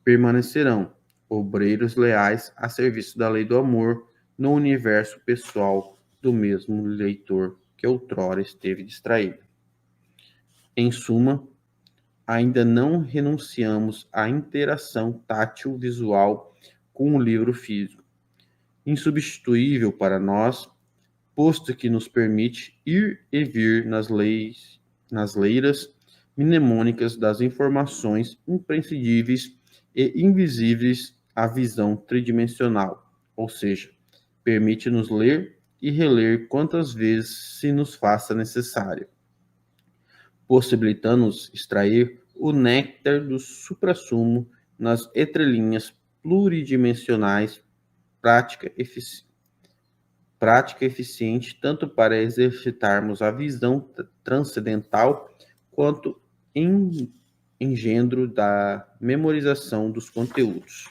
permanecerão, obreiros leais a serviço da lei do amor no universo pessoal do mesmo leitor que outrora esteve distraído. Em suma, ainda não renunciamos à interação tátil-visual com o livro físico, insubstituível para nós, posto que nos permite ir e vir nas leiras mnemônicas das informações imprescindíveis e invisíveis à visão tridimensional, ou seja, permite-nos ler e reler quantas vezes se nos faça necessário, possibilitando-nos extrair o néctar do suprassumo nas entrelinhas pluridimensionais, prática eficiente tanto para exercitarmos a visão transcendental quanto engendro da memorização dos conteúdos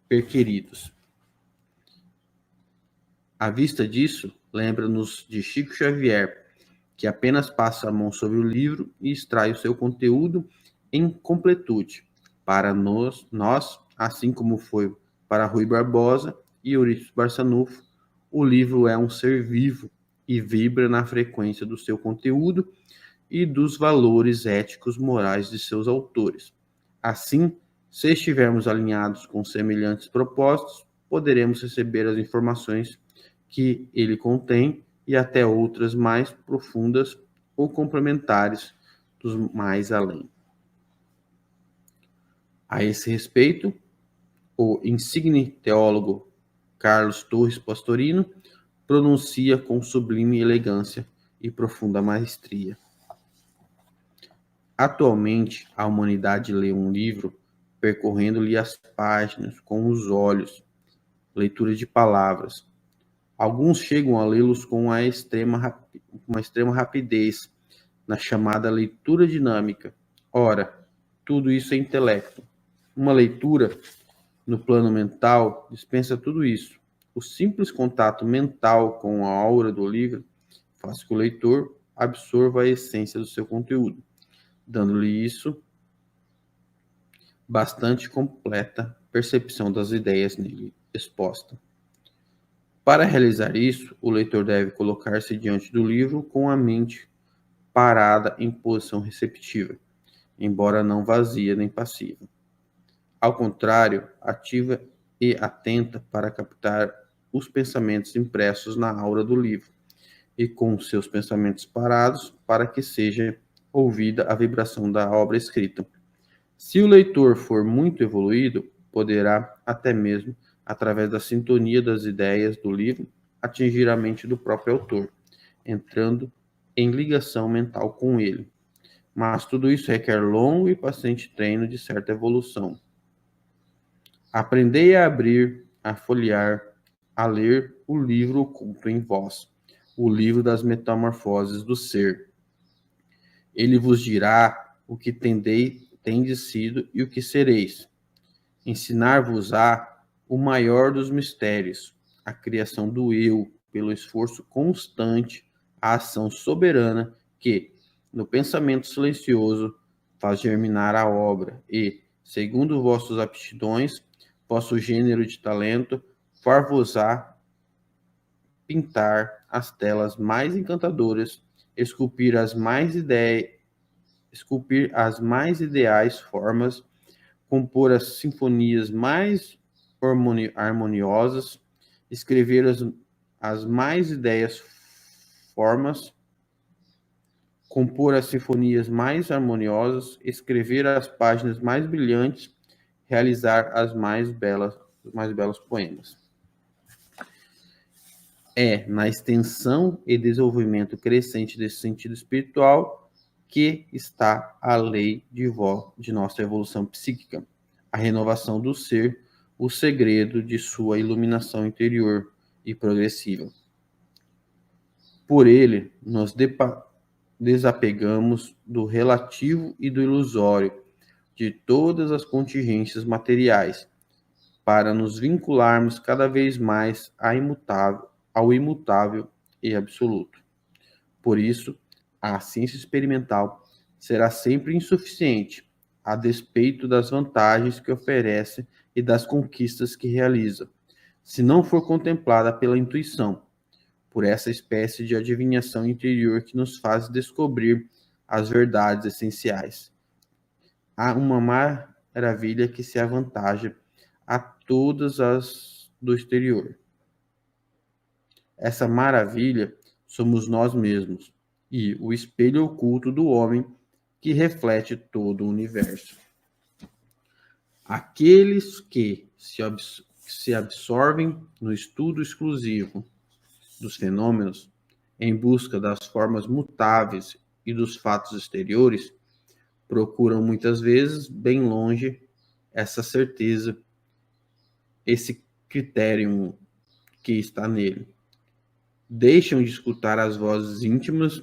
requeridos. À vista disso, lembra-nos de Chico Xavier, que apenas passa a mão sobre o livro e extrai o seu conteúdo em completude. Para nós, assim como foi para Rui Barbosa e Eurípides Barçanufo, o livro é um ser vivo e vibra na frequência do seu conteúdo e dos valores éticos morais de seus autores. Assim, se estivermos alinhados com semelhantes propósitos, poderemos receber as informações que ele contém e até outras mais profundas ou complementares dos mais além. A esse respeito, o insigne teólogo Carlos Torres Pastorino pronuncia com sublime elegância e profunda maestria. Atualmente, a humanidade lê um livro percorrendo-lhe as páginas com os olhos, leitura de palavras. Alguns chegam a lê-los com uma extrema rapidez, na chamada leitura dinâmica. Ora, tudo isso é intelecto. Uma leitura no plano mental dispensa tudo isso. O simples contato mental com a aura do livro faz que o leitor absorva a essência do seu conteúdo, dando-lhe isso bastante completa percepção das ideias nele expostas. Para realizar isso, o leitor deve colocar-se diante do livro com a mente parada em posição receptiva, embora não vazia nem passiva. Ao contrário, ativa e atenta para captar os pensamentos impressos na aura do livro, e com seus pensamentos parados para que seja ouvida a vibração da obra escrita. Se o leitor for muito evoluído, poderá até mesmo, através da sintonia das ideias do livro, atingir a mente do próprio autor, entrando em ligação mental com ele. Mas tudo isso requer longo e paciente treino de certa evolução. Aprendei a abrir, a folhear, a ler o livro oculto em vós, o livro das metamorfoses do ser. Ele vos dirá o que tendes sido e o que sereis. Ensinar-vos-á o maior dos mistérios, a criação do eu, pelo esforço constante, a ação soberana que, no pensamento silencioso, faz germinar a obra e, segundo vossas aptidões, vosso gênero de talento, far-vos-á pintar as telas mais encantadoras, esculpir as mais ideais formas, compor as sinfonias mais harmoniosas, escrever as mais ideias formas, compor as sinfonias mais harmoniosas, escrever as páginas mais brilhantes, realizar os mais belos poemas. É na extensão e desenvolvimento crescente desse sentido espiritual que está a lei de nossa evolução psíquica, a renovação do ser, o segredo de sua iluminação interior e progressiva. Por ele, nós desapegamos do relativo e do ilusório de todas as contingências materiais, para nos vincularmos cada vez mais ao imutável e absoluto. Por isso, a ciência experimental será sempre insuficiente, a despeito das vantagens que oferece e das conquistas que realiza, se não for contemplada pela intuição, por essa espécie de adivinhação interior que nos faz descobrir as verdades essenciais. Há uma maravilha que se avantaja a todas as do exterior. Essa maravilha somos nós mesmos e o espelho oculto do homem que reflete todo o universo. Aqueles que se absorvem no estudo exclusivo dos fenômenos em busca das formas mutáveis e dos fatos exteriores procuram muitas vezes bem longe essa certeza, esse critério que está nele. Deixam de escutar as vozes íntimas,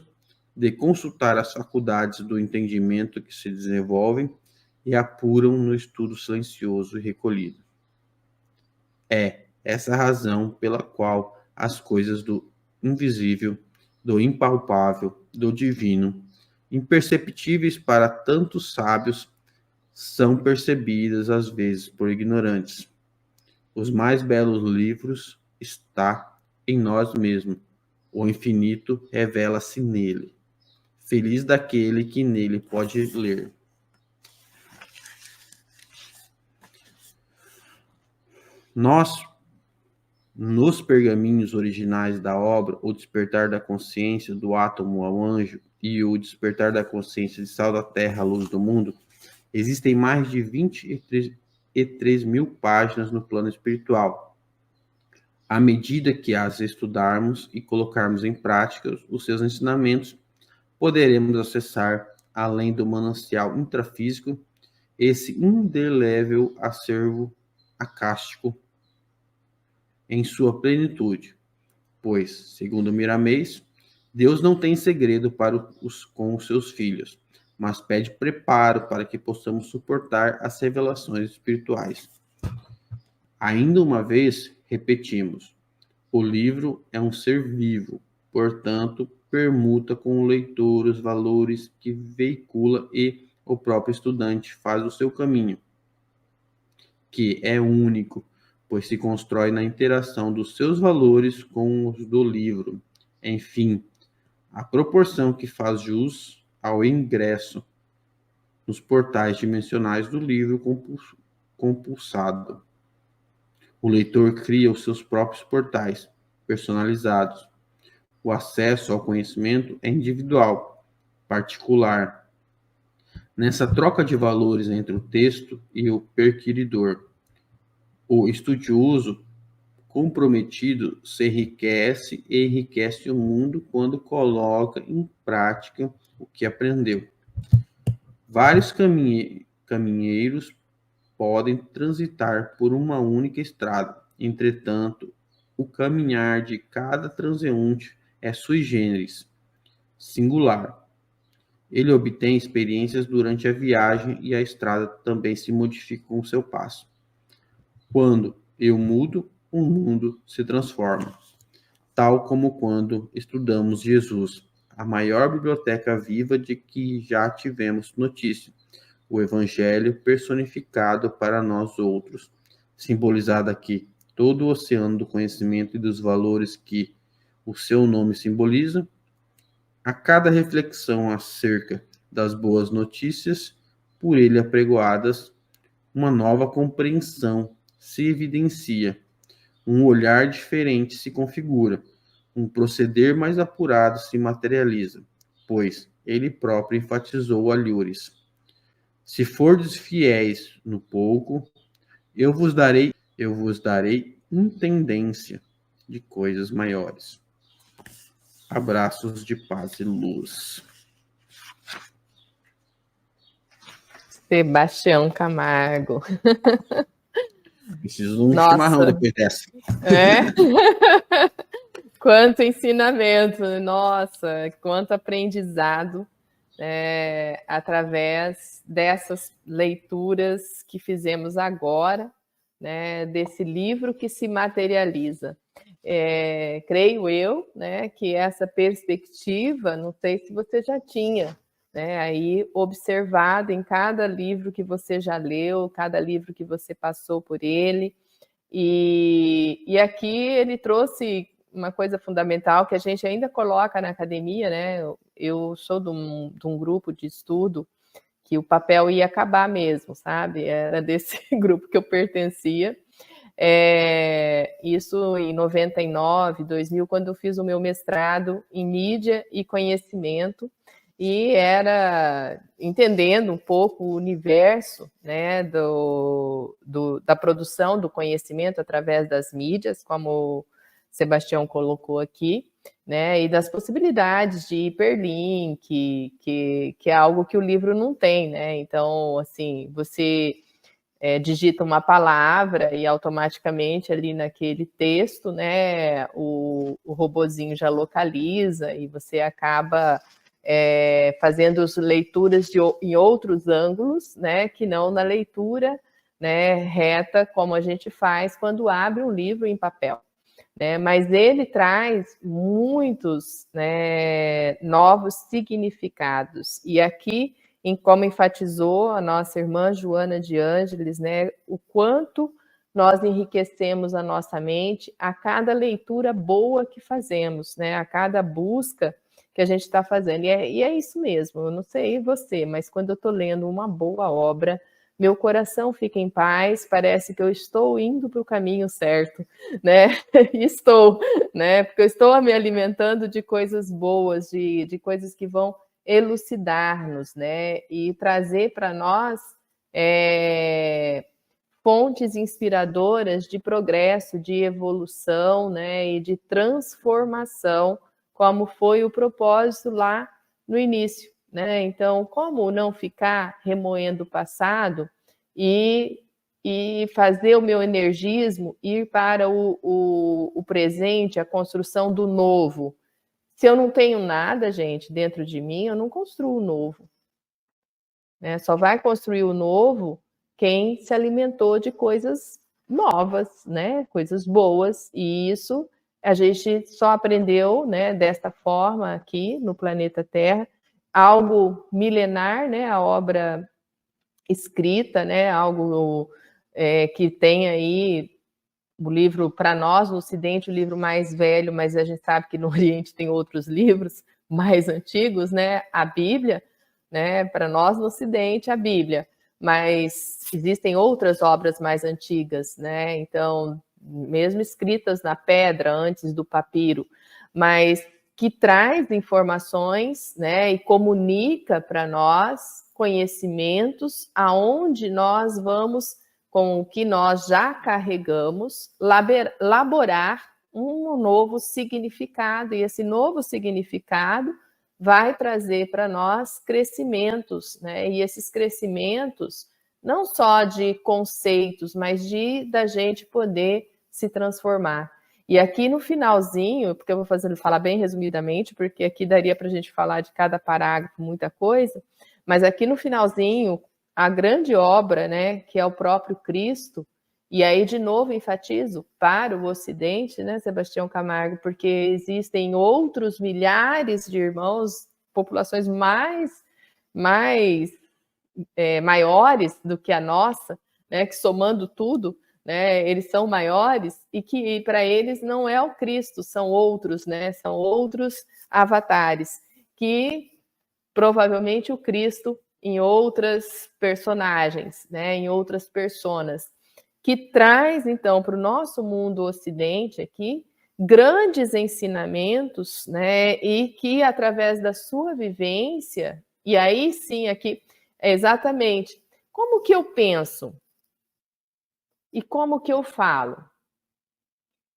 de consultar as faculdades do entendimento que se desenvolvem e apuram no estudo silencioso e recolhido. É essa a razão pela qual as coisas do invisível, do impalpável, do divino, imperceptíveis para tantos sábios, são percebidas às vezes por ignorantes. Os mais belos livros está em nós mesmos. O infinito revela-se nele. Feliz daquele que nele pode ler. Nós, nos pergaminhos originais da obra, O Despertar da Consciência do Átomo ao Anjo e O Despertar da Consciência de Sal da Terra, Luz do Mundo, existem mais de 23 mil páginas no plano espiritual. À medida que as estudarmos e colocarmos em prática os seus ensinamentos, poderemos acessar, além do manancial intrafísico, esse indelével acervo acástico em sua plenitude, pois, segundo Miramês, Deus não tem segredo com os seus filhos, mas pede preparo para que possamos suportar as revelações espirituais. Ainda uma vez, repetimos, o livro é um ser vivo, portanto, permuta com o leitor os valores que veicula e o próprio estudante faz o seu caminho, que é único, pois se constrói na interação dos seus valores com os do livro. Enfim, a proporção que faz jus ao ingresso nos portais dimensionais do livro compulsado. O leitor cria os seus próprios portais, personalizados. O acesso ao conhecimento é individual, particular. Nessa troca de valores entre o texto e o perquiridor, o estudioso comprometido se enriquece e enriquece o mundo quando coloca em prática o que aprendeu. Vários caminheiros podem transitar por uma única estrada. Entretanto, o caminhar de cada transeunte é sui generis, singular. Ele obtém experiências durante a viagem e a estrada também se modifica com o seu passo. Quando eu mudo, o mundo se transforma, tal como quando estudamos Jesus, a maior biblioteca viva de que já tivemos notícia, o Evangelho personificado para nós outros, simbolizado aqui todo o oceano do conhecimento e dos valores que o seu nome simboliza. A cada reflexão acerca das boas notícias, por ele apregoadas, uma nova compreensão se evidencia, um olhar diferente se configura, um proceder mais apurado se materializa, pois ele próprio enfatizou alhures. Se fordes fiéis no pouco, eu vos darei intendência de coisas maiores. Abraços de paz e luz. Sebastião Camargo. Preciso de um chimarrão depois dessa. Quanto ensinamento, nossa, quanto aprendizado através dessas leituras que fizemos agora, né, desse livro que se materializa. Creio eu, né, que essa perspectiva, não sei se você já tinha, né, aí observado em cada livro que você já leu, cada livro que você passou por ele, e aqui ele trouxe uma coisa fundamental que a gente ainda coloca na academia, né? Eu sou de um grupo de estudo que o papel ia acabar mesmo, sabe? Era desse grupo que eu pertencia. Isso em 99, 2000, quando eu fiz o meu mestrado em mídia e conhecimento, e era entendendo um pouco o universo, né, da produção do conhecimento através das mídias, como o Sebastião colocou aqui, né, e das possibilidades de hiperlink, que é algo que o livro não tem, né? Então, assim, você digita uma palavra e automaticamente ali naquele texto, né, o robozinho já localiza e você acaba fazendo as leituras em outros ângulos, né, que não na leitura, né, reta, como a gente faz quando abre um livro em papel. Né? Mas ele traz muitos, né, novos significados. E aqui, como enfatizou a nossa irmã Joana de Ângeles, né, o quanto nós enriquecemos a nossa mente a cada leitura boa que fazemos, né, a cada busca que a gente está fazendo. E é isso mesmo, eu não sei você, mas quando eu estou lendo uma boa obra, meu coração fica em paz, parece que eu estou indo para o caminho certo, né? Estou, né? Porque eu estou me alimentando de coisas boas, de coisas que vão elucidar-nos, né? E trazer para nós fontes inspiradoras de progresso, de evolução, né? E de transformação, como foi o propósito lá no início. Né? Então, como não ficar remoendo o passado e fazer o meu energismo ir para o presente, a construção do novo? Se eu não tenho nada, gente, dentro de mim, eu não construo o novo. Né? Só vai construir o novo quem se alimentou de coisas novas, né? Coisas boas, e isso a gente só aprendeu, né, desta forma aqui no planeta Terra, algo milenar, né, a obra escrita, né, algo que tem aí o livro, para nós, no Ocidente, o livro mais velho, mas a gente sabe que no Oriente tem outros livros mais antigos, né, a Bíblia, né, para nós no Ocidente, a Bíblia, mas existem outras obras mais antigas, né, então, mesmo escritas na pedra, antes do papiro, mas que traz informações, né, e comunica para nós conhecimentos aonde nós vamos, com o que nós já carregamos, elaborar um novo significado, e esse novo significado vai trazer para nós crescimentos, né, e esses crescimentos não só de conceitos, mas da gente poder se transformar. E aqui no finalzinho, porque eu vou falar bem resumidamente, porque aqui daria para a gente falar de cada parágrafo muita coisa, mas aqui no finalzinho, a grande obra, né, que é o próprio Cristo, e aí de novo enfatizo para o Ocidente, né, Sebastião Camargo, porque existem outros milhares de irmãos, populações maiores do que a nossa, né, que somando tudo, né, eles são maiores, e que para eles não é o Cristo, são outros, né, são outros avatares, que provavelmente o Cristo em outras personagens, né, em outras personas, que traz, então, para o nosso mundo ocidente aqui, grandes ensinamentos, né? E que através da sua vivência, e aí sim aqui é exatamente como que eu penso e como que eu falo.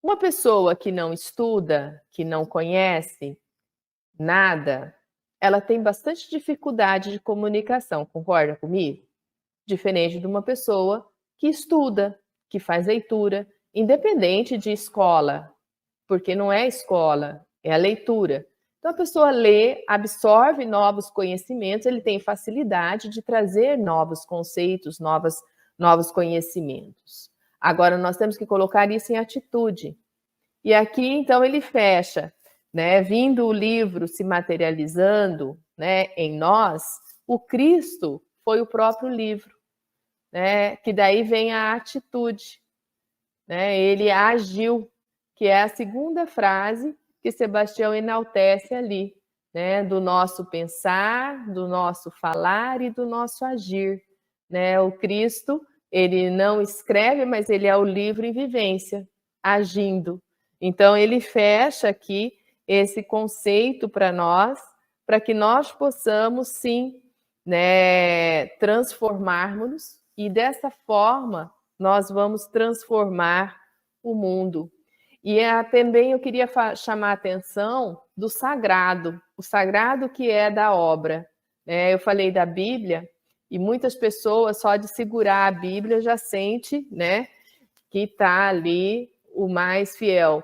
Uma pessoa que não estuda, que não conhece nada, ela tem bastante dificuldade de comunicação, concorda comigo? Diferente de uma pessoa que estuda, que faz leitura, independente de escola, porque não é escola, é a leitura. Então a pessoa lê, absorve novos conhecimentos, ele tem facilidade de trazer novos conceitos, novos conhecimentos. Agora nós temos que colocar isso em atitude. E aqui então ele fecha, né, vindo o livro se materializando, né, em nós, o Cristo foi o próprio livro, né, que daí vem a atitude, né, ele agiu, que é a segunda frase que Sebastião enaltece ali, né, do nosso pensar, do nosso falar e do nosso agir, né? O Cristo, ele não escreve, mas ele é o livro em vivência, agindo. Então ele fecha aqui esse conceito para nós, para que nós possamos sim, né, transformarmos-nos e dessa forma nós vamos transformar o mundo. E também eu queria chamar a atenção do sagrado, o sagrado que é da obra. Eu falei da Bíblia, e muitas pessoas, só de segurar a Bíblia, já sente, né, que está ali o mais fiel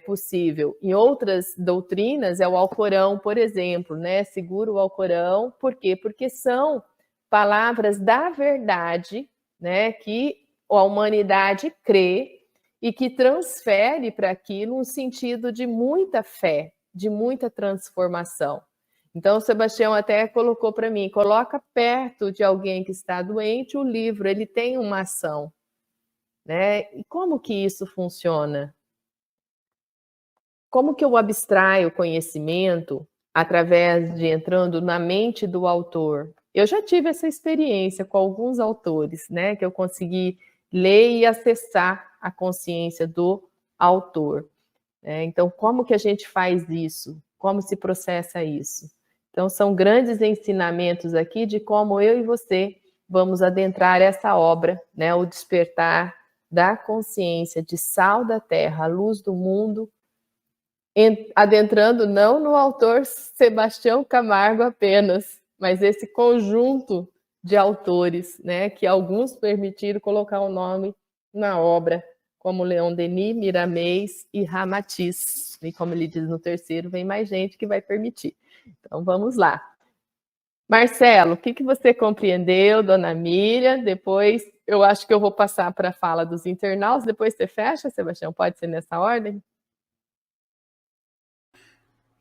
possível. Em outras doutrinas, é o Alcorão, por exemplo, né? Segura o Alcorão, por quê? Porque são palavras da verdade, né, que a humanidade crê, e que transfere para aquilo um sentido de muita fé, de muita transformação. Então, o Sebastião até colocou para mim, coloca perto de alguém que está doente o livro, ele tem uma ação, né? E como que isso funciona? Como que eu abstraio o conhecimento através de entrando na mente do autor? Eu já tive essa experiência com alguns autores, né, que eu consegui ler e acessar a consciência do autor. Então, como que a gente faz isso? Como se processa isso? Então, são grandes ensinamentos aqui de como eu e você vamos adentrar essa obra, né? O despertar da consciência de sal da terra, a luz do mundo, adentrando não no autor Sebastião Camargo apenas, mas esse conjunto de autores, né? Que alguns permitiram colocar o nome na obra, como Leon Denis, Miramês e Ramatiz. E como ele diz no terceiro, vem mais gente que vai permitir. Então, vamos lá. Marcelo, o que você compreendeu, dona Miriam? Depois, eu acho que eu vou passar para a fala dos internautas, depois você fecha, Sebastião? Pode ser nessa ordem?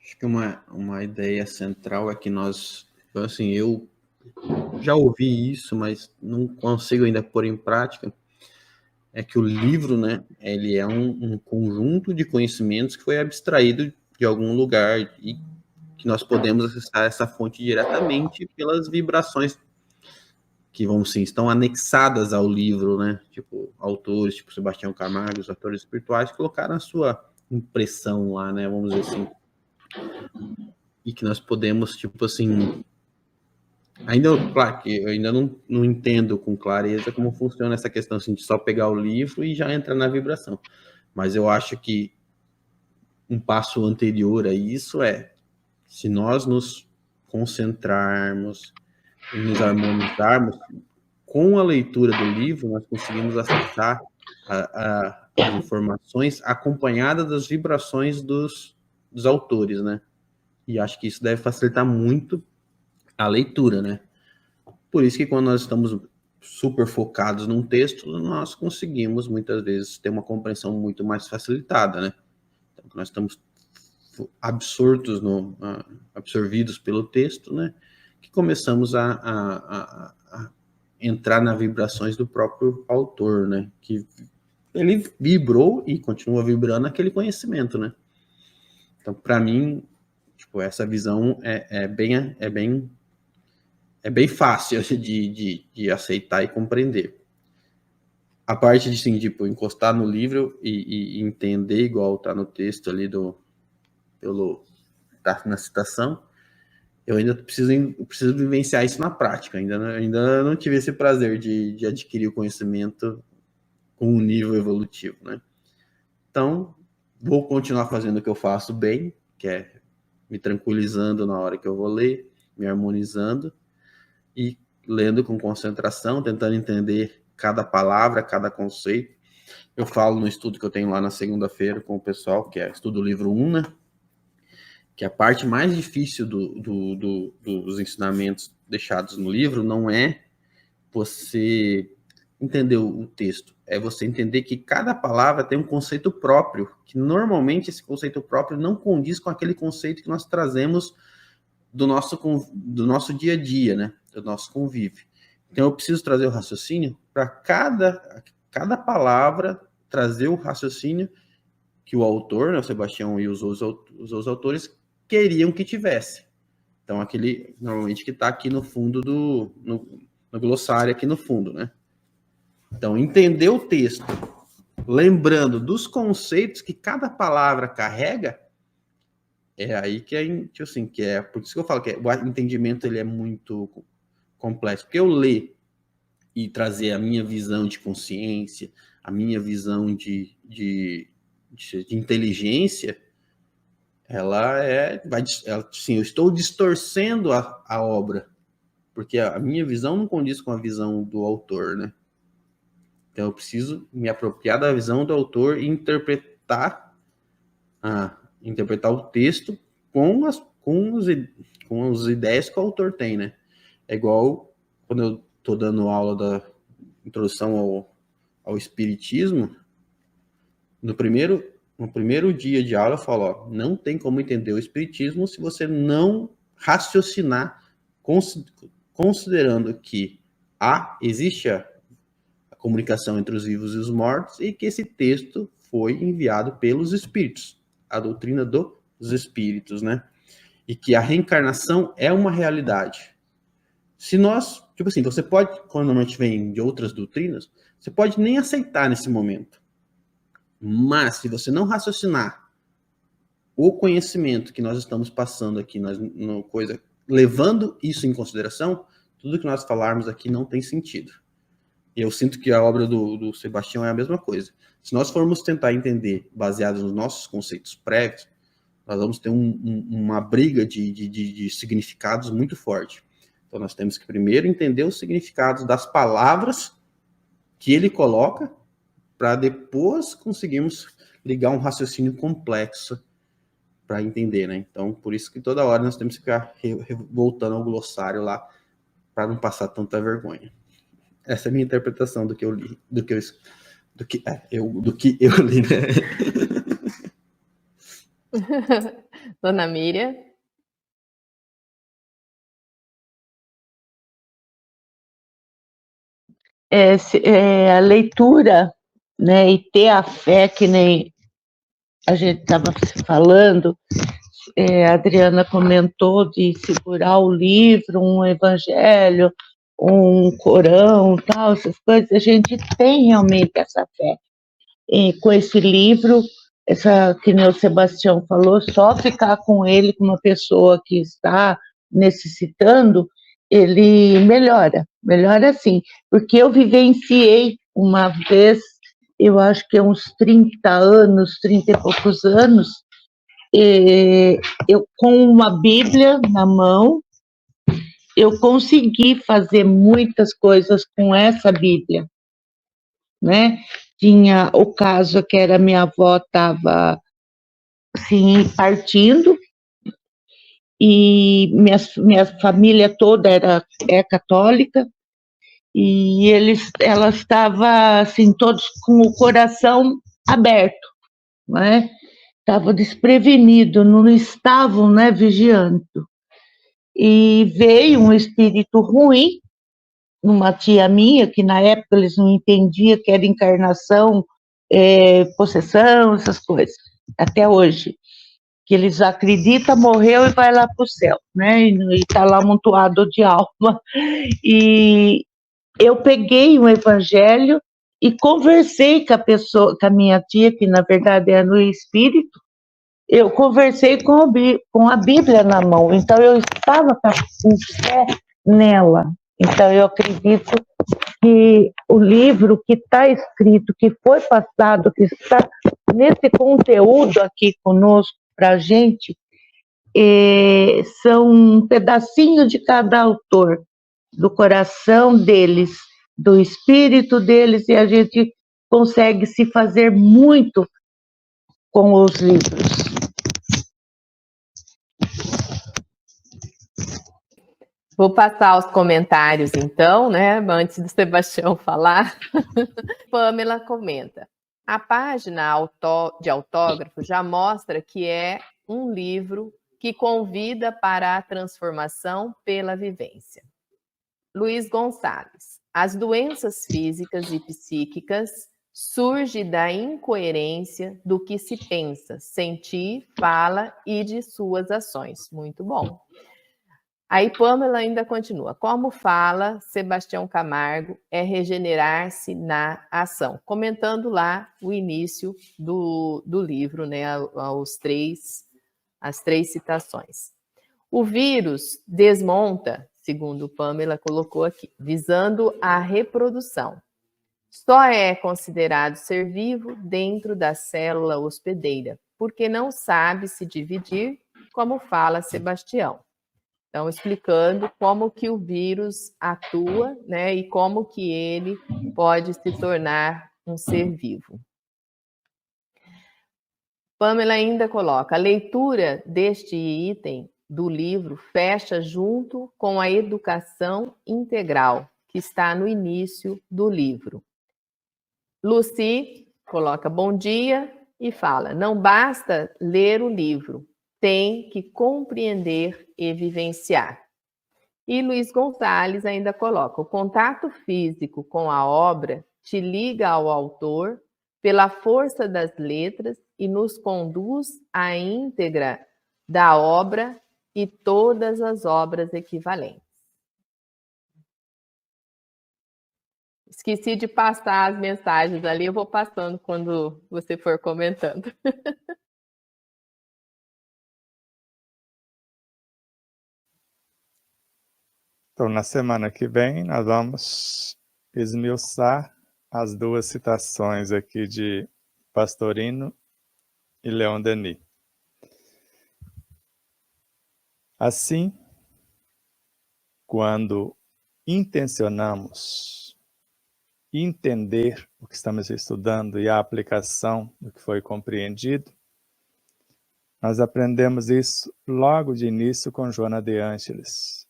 Acho que uma ideia central é que nós, assim, eu já ouvi isso, mas não consigo ainda pôr em prática, é que o livro, né, ele é um conjunto de conhecimentos que foi abstraído de algum lugar e que nós podemos acessar essa fonte diretamente pelas vibrações que, vamos assim, estão anexadas ao livro, né, tipo, autores, tipo Sebastião Camargo, os autores espirituais, colocaram a sua impressão lá, né, vamos dizer assim, e que nós podemos, tipo assim, ainda, claro, que eu ainda não entendo com clareza como funciona essa questão assim, de só pegar o livro e já entrar na vibração. Mas eu acho que um passo anterior a isso é, se nós nos concentrarmos e nos harmonizarmos com a leitura do livro, nós conseguimos acessar as informações acompanhadas das vibrações dos autores, né? E acho que isso deve facilitar muito a leitura, né? Por isso que quando nós estamos super focados num texto, nós conseguimos muitas vezes ter uma compreensão muito mais facilitada, né? Então, nós estamos absorvidos pelo texto, né? Que começamos a entrar nas vibrações do próprio autor, né? Que ele vibrou e continua vibrando aquele conhecimento, né? Então, para mim, tipo, essa visão é bem fácil de aceitar e compreender. a parte de, assim, tipo, encostar no livro e entender igual tá no texto ali tá na citação, eu ainda preciso vivenciar isso na prática, ainda não tive esse prazer de adquirir o conhecimento com um nível evolutivo, né? Então, vou continuar fazendo o que eu faço bem, que é me tranquilizando na hora que eu vou ler, me harmonizando e lendo com concentração, tentando entender cada palavra, cada conceito. Eu falo no estudo que eu tenho lá na segunda-feira com o pessoal, que é estudo livro 1, né? Que a parte mais difícil dos ensinamentos deixados no livro não é você entender o texto, é você entender que cada palavra tem um conceito próprio, que normalmente esse conceito próprio não condiz com aquele conceito que nós trazemos do nosso dia a dia, né? Do nosso convívio. Então eu preciso trazer o raciocínio para cada palavra, trazer o raciocínio que o autor, né, o Sebastião e os outros autores queriam que tivesse. Então aquele normalmente que está aqui no fundo no glossário aqui no fundo, né? Então, entender o texto, lembrando dos conceitos que cada palavra carrega, é aí que é, tipo assim, que é por isso que eu falo que o entendimento ele é muito complexo. Porque eu ler e trazer a minha visão de consciência, a minha visão de inteligência, assim, eu estou distorcendo a obra, porque a minha visão não condiz com a visão do autor, né? Então eu preciso me apropriar da visão do autor e interpretar o texto com as ideias que o autor tem, né? É igual quando eu estou dando aula da introdução ao espiritismo, no primeiro dia de aula eu falo, ó, não tem como entender o espiritismo se você não raciocinar considerando que existe a comunicação entre os vivos e os mortos, e que esse texto foi enviado pelos espíritos, a doutrina dos espíritos, né? E que a reencarnação é uma realidade. Se nós, tipo assim, você pode, quando normalmente vem de outras doutrinas, você pode nem aceitar nesse momento. Mas se você não raciocinar o conhecimento que nós estamos passando aqui, levando isso em consideração, tudo que nós falarmos aqui não tem sentido. Eu sinto que a obra do Sebastião é a mesma coisa. Se nós formos tentar entender, baseado nos nossos conceitos prévios, nós vamos ter uma briga de significados muito forte. Então, nós temos que primeiro entender os significados das palavras que ele coloca, para depois conseguirmos ligar um raciocínio complexo para entender, né? Então, por isso que toda hora nós temos que ficar voltando ao glossário lá, para não passar tanta vergonha. Essa é a minha interpretação do que eu li, do que eu li, né? Dona Miriam. A leitura, né, e ter a fé, que nem a gente estava falando, a Adriana comentou de segurar o livro, um evangelho, um Corão, tal, essas coisas, a gente tem realmente essa fé. E com esse livro, que nem o Sebastião falou, só ficar com ele, com uma pessoa que está necessitando, ele melhora sim, porque eu vivenciei uma vez, eu acho que uns 30 anos, 30 e poucos anos, eu com uma Bíblia na mão, eu consegui fazer muitas coisas com essa Bíblia, né? Tinha o caso que era minha avó estava assim, partindo, e minha família toda é católica, e ela estava assim, todos com o coração aberto, né? Estavam desprevenidos, não estavam, né, vigiando. E veio um espírito ruim numa tia minha, que na época eles não entendiam que era encarnação, possessão, essas coisas, até hoje. Que eles acreditam, morreu e vai lá para o céu, né? E está lá amontoado de alma. E eu peguei um evangelho e conversei com a pessoa, com a minha tia, que na verdade é no espírito. Eu conversei com a Bíblia na mão, então eu estava com fé nela. Então eu acredito que o livro que está escrito, que foi passado, que está nesse conteúdo aqui conosco para a gente, são um pedacinho de cada autor, do coração deles, do espírito deles, e a gente consegue se fazer muito com os livros. Vou passar os comentários, então, né? Antes do Sebastião falar. Pamela comenta: a página de autógrafo já mostra que é um livro que convida para a transformação pela vivência. Luiz Gonçalves: as doenças físicas e psíquicas surgem da incoerência do que se pensa, sentir, fala e de suas ações. Muito bom. Aí Pamela ainda continua: como fala Sebastião Camargo, é regenerar-se na ação. Comentando lá o início do livro, né, as três citações. O vírus desmonta, segundo Pamela colocou aqui, visando a reprodução. Só é considerado ser vivo dentro da célula hospedeira, porque não sabe se dividir, como fala Sebastião. Então, explicando como que o vírus atua, né, e como que ele pode se tornar um ser vivo. Pamela ainda coloca: a leitura deste item do livro fecha junto com a educação integral, que está no início do livro. Lucy coloca: bom dia, e fala: não basta ler o livro, tem que compreender e vivenciar. E Luiz Gonçalves ainda coloca: o contato físico com a obra te liga ao autor pela força das letras e nos conduz à íntegra da obra e todas as obras equivalentes. Esqueci de passar as mensagens ali, eu vou passando quando você for comentando. Então, na semana que vem, nós vamos esmiuçar as duas citações aqui de Pastorino e Leon Denis. Assim, quando intencionamos entender o que estamos estudando e a aplicação do que foi compreendido, nós aprendemos isso logo de início com Joana de Ângeles.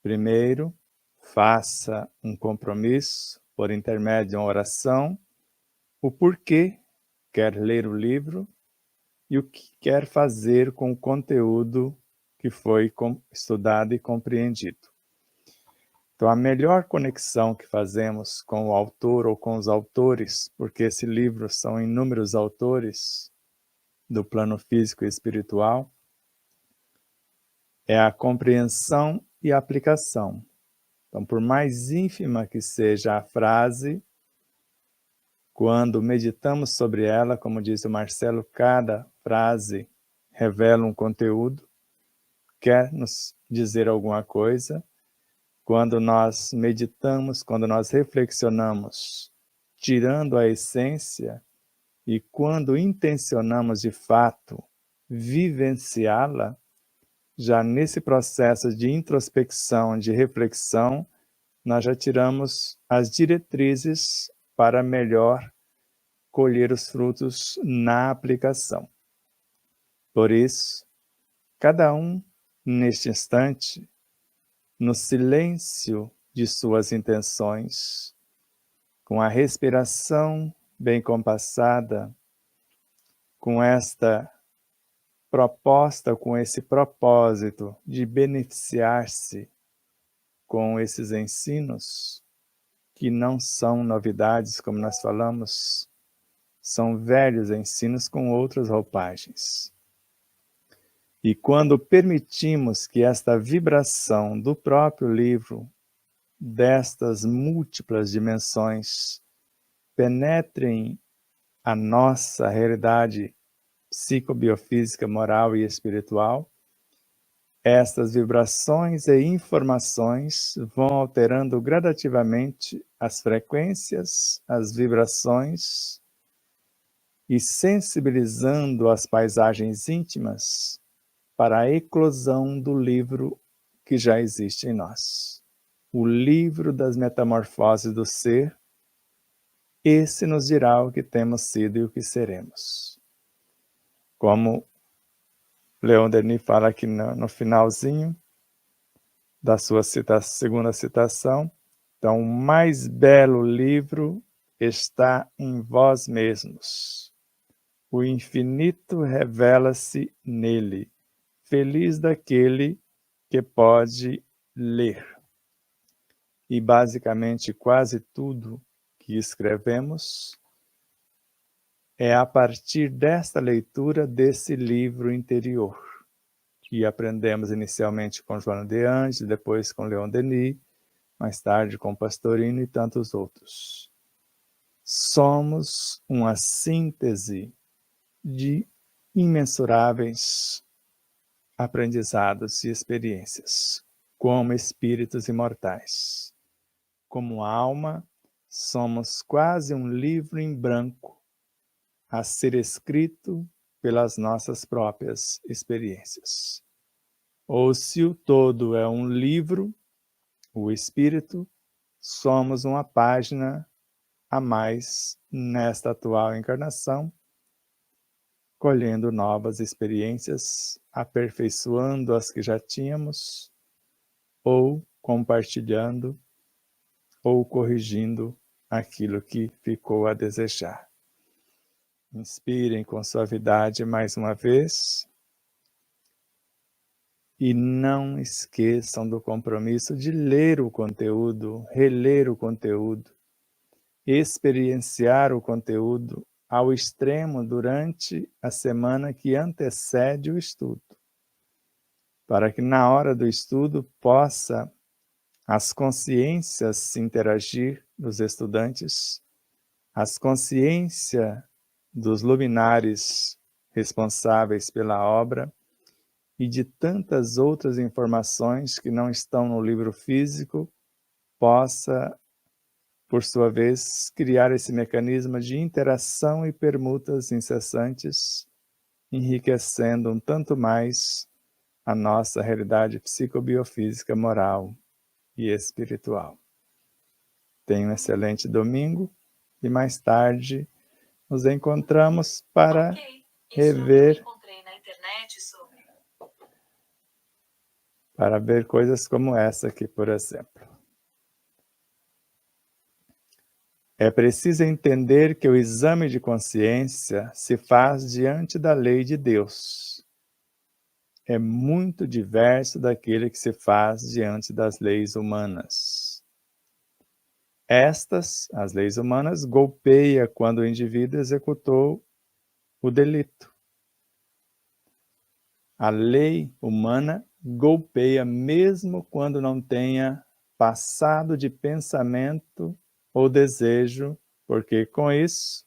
Primeiro, faça um compromisso por intermédio de uma oração, o porquê quer ler o livro e o que quer fazer com o conteúdo que foi estudado e compreendido. Então, a melhor conexão que fazemos com o autor ou com os autores, porque esse livro são inúmeros autores do plano físico e espiritual, é a compreensão e a aplicação. Então, por mais ínfima que seja a frase, quando meditamos sobre ela, como disse o Marcelo, cada frase revela um conteúdo, quer nos dizer alguma coisa. Quando nós meditamos, quando nós reflexionamos, tirando a essência, e quando intencionamos de fato vivenciá-la, já nesse processo de introspecção, de reflexão, nós já tiramos as diretrizes para melhor colher os frutos na aplicação. Por isso, cada um, neste instante, no silêncio de suas intenções, com a respiração bem compassada, com esta proposta, com esse propósito de beneficiar-se com esses ensinos, que não são novidades, como nós falamos, são velhos ensinos com outras roupagens. E quando permitimos que esta vibração do próprio livro, destas múltiplas dimensões, penetrem a nossa realidade psicobiofísica, moral e espiritual, estas vibrações e informações vão alterando gradativamente as frequências, as vibrações e sensibilizando as paisagens íntimas para a eclosão do livro que já existe em nós. O livro das metamorfoses do ser, esse nos dirá o que temos sido e o que seremos. Como Leon Denis fala aqui no finalzinho da sua segunda citação, então, o mais belo livro está em vós mesmos. O infinito revela-se nele. Feliz daquele que pode ler. E basicamente quase tudo que escrevemos é a partir desta leitura desse livro interior, que aprendemos inicialmente com Joana de Angelis, depois com Leon Denis, mais tarde com Pastorino e tantos outros. Somos uma síntese de imensuráveis aprendizados e experiências, como espíritos imortais. Como alma, somos quase um livro em branco a ser escrito pelas nossas próprias experiências. Ou se o todo é um livro, o espírito, somos uma página a mais nesta atual encarnação, colhendo novas experiências, aperfeiçoando as que já tínhamos, ou compartilhando, ou corrigindo aquilo que ficou a desejar. Inspirem com suavidade mais uma vez e não esqueçam do compromisso de ler o conteúdo, reler o conteúdo, experienciar o conteúdo ao extremo durante a semana que antecede o estudo, para que na hora do estudo possa as consciências interagir dos estudantes, as consciências dos luminares responsáveis pela obra e de tantas outras informações que não estão no livro físico, possa, por sua vez, criar esse mecanismo de interação e permutas incessantes, enriquecendo um tanto mais a nossa realidade psicobiofísica, moral e espiritual. Tenha um excelente domingo e mais tarde nos encontramos para rever, para ver coisas como essa aqui, por exemplo. É preciso entender que o exame de consciência se faz diante da lei de Deus. É muito diverso daquele que se faz diante das leis humanas. As leis humanas, golpeiam quando o indivíduo executou o delito. A lei humana golpeia mesmo quando não tenha passado de pensamento ou desejo, porque com isso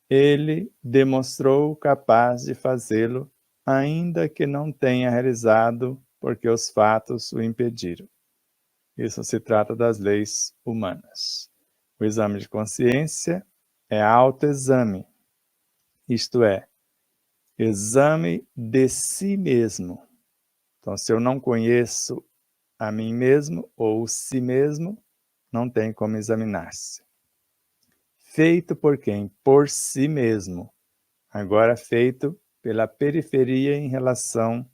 ele demonstrou capaz de fazê-lo, ainda que não tenha realizado, porque os fatos o impediram. Isso se trata das leis humanas. O exame de consciência é autoexame, isto é, exame de si mesmo. Então, se eu não conheço a mim mesmo ou si mesmo, não tem como examinar-se. Feito por quem? Por si mesmo. Agora feito pela periferia em relação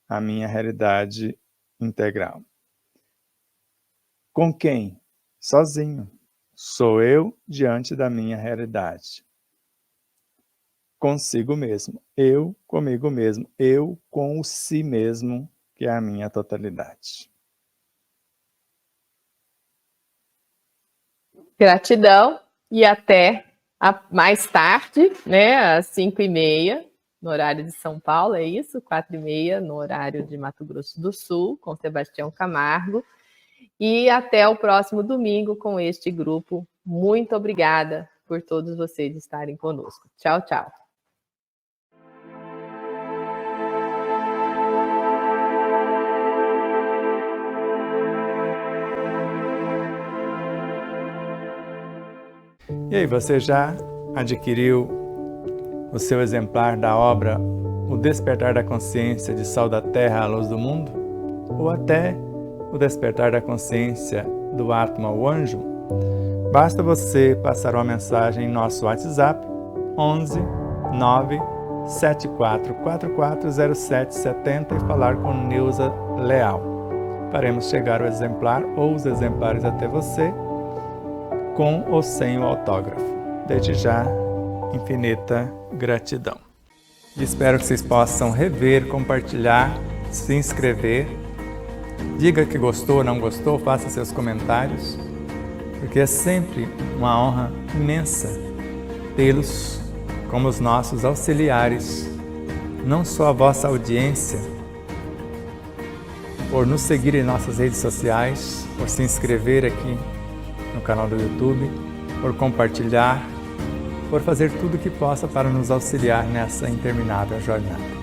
à minha realidade integral. Com quem? Sozinho. Sou eu diante da minha realidade. Consigo mesmo. Eu comigo mesmo. Eu com o si mesmo, que é a minha totalidade. Gratidão e até mais tarde, né, às 5h30, no horário de São Paulo, é isso? 4h30, no horário de Mato Grosso do Sul, com Sebastião Camargo. E até o próximo domingo com este grupo Muito obrigada por todos vocês estarem conosco. Tchau, tchau. E aí, você já adquiriu o seu exemplar da obra O Despertar da Consciência de Sol da Terra à Luz do Mundo? Ou até O Despertar da Consciência do Atma, o Anjo? Basta você passar uma mensagem em nosso WhatsApp 11 9 74440770 e falar com Neuza Leal. Faremos chegar o exemplar ou os exemplares até você, com ou sem o autógrafo. Desde já, infinita gratidão. E espero que vocês possam rever, compartilhar, se inscrever. Diga que gostou ou não gostou, faça seus comentários, porque é sempre uma honra imensa tê-los como os nossos auxiliares, não só a vossa audiência, por nos seguir em nossas redes sociais, por se inscrever aqui no canal do YouTube, por compartilhar, por fazer tudo o que possa para nos auxiliar nessa interminável jornada.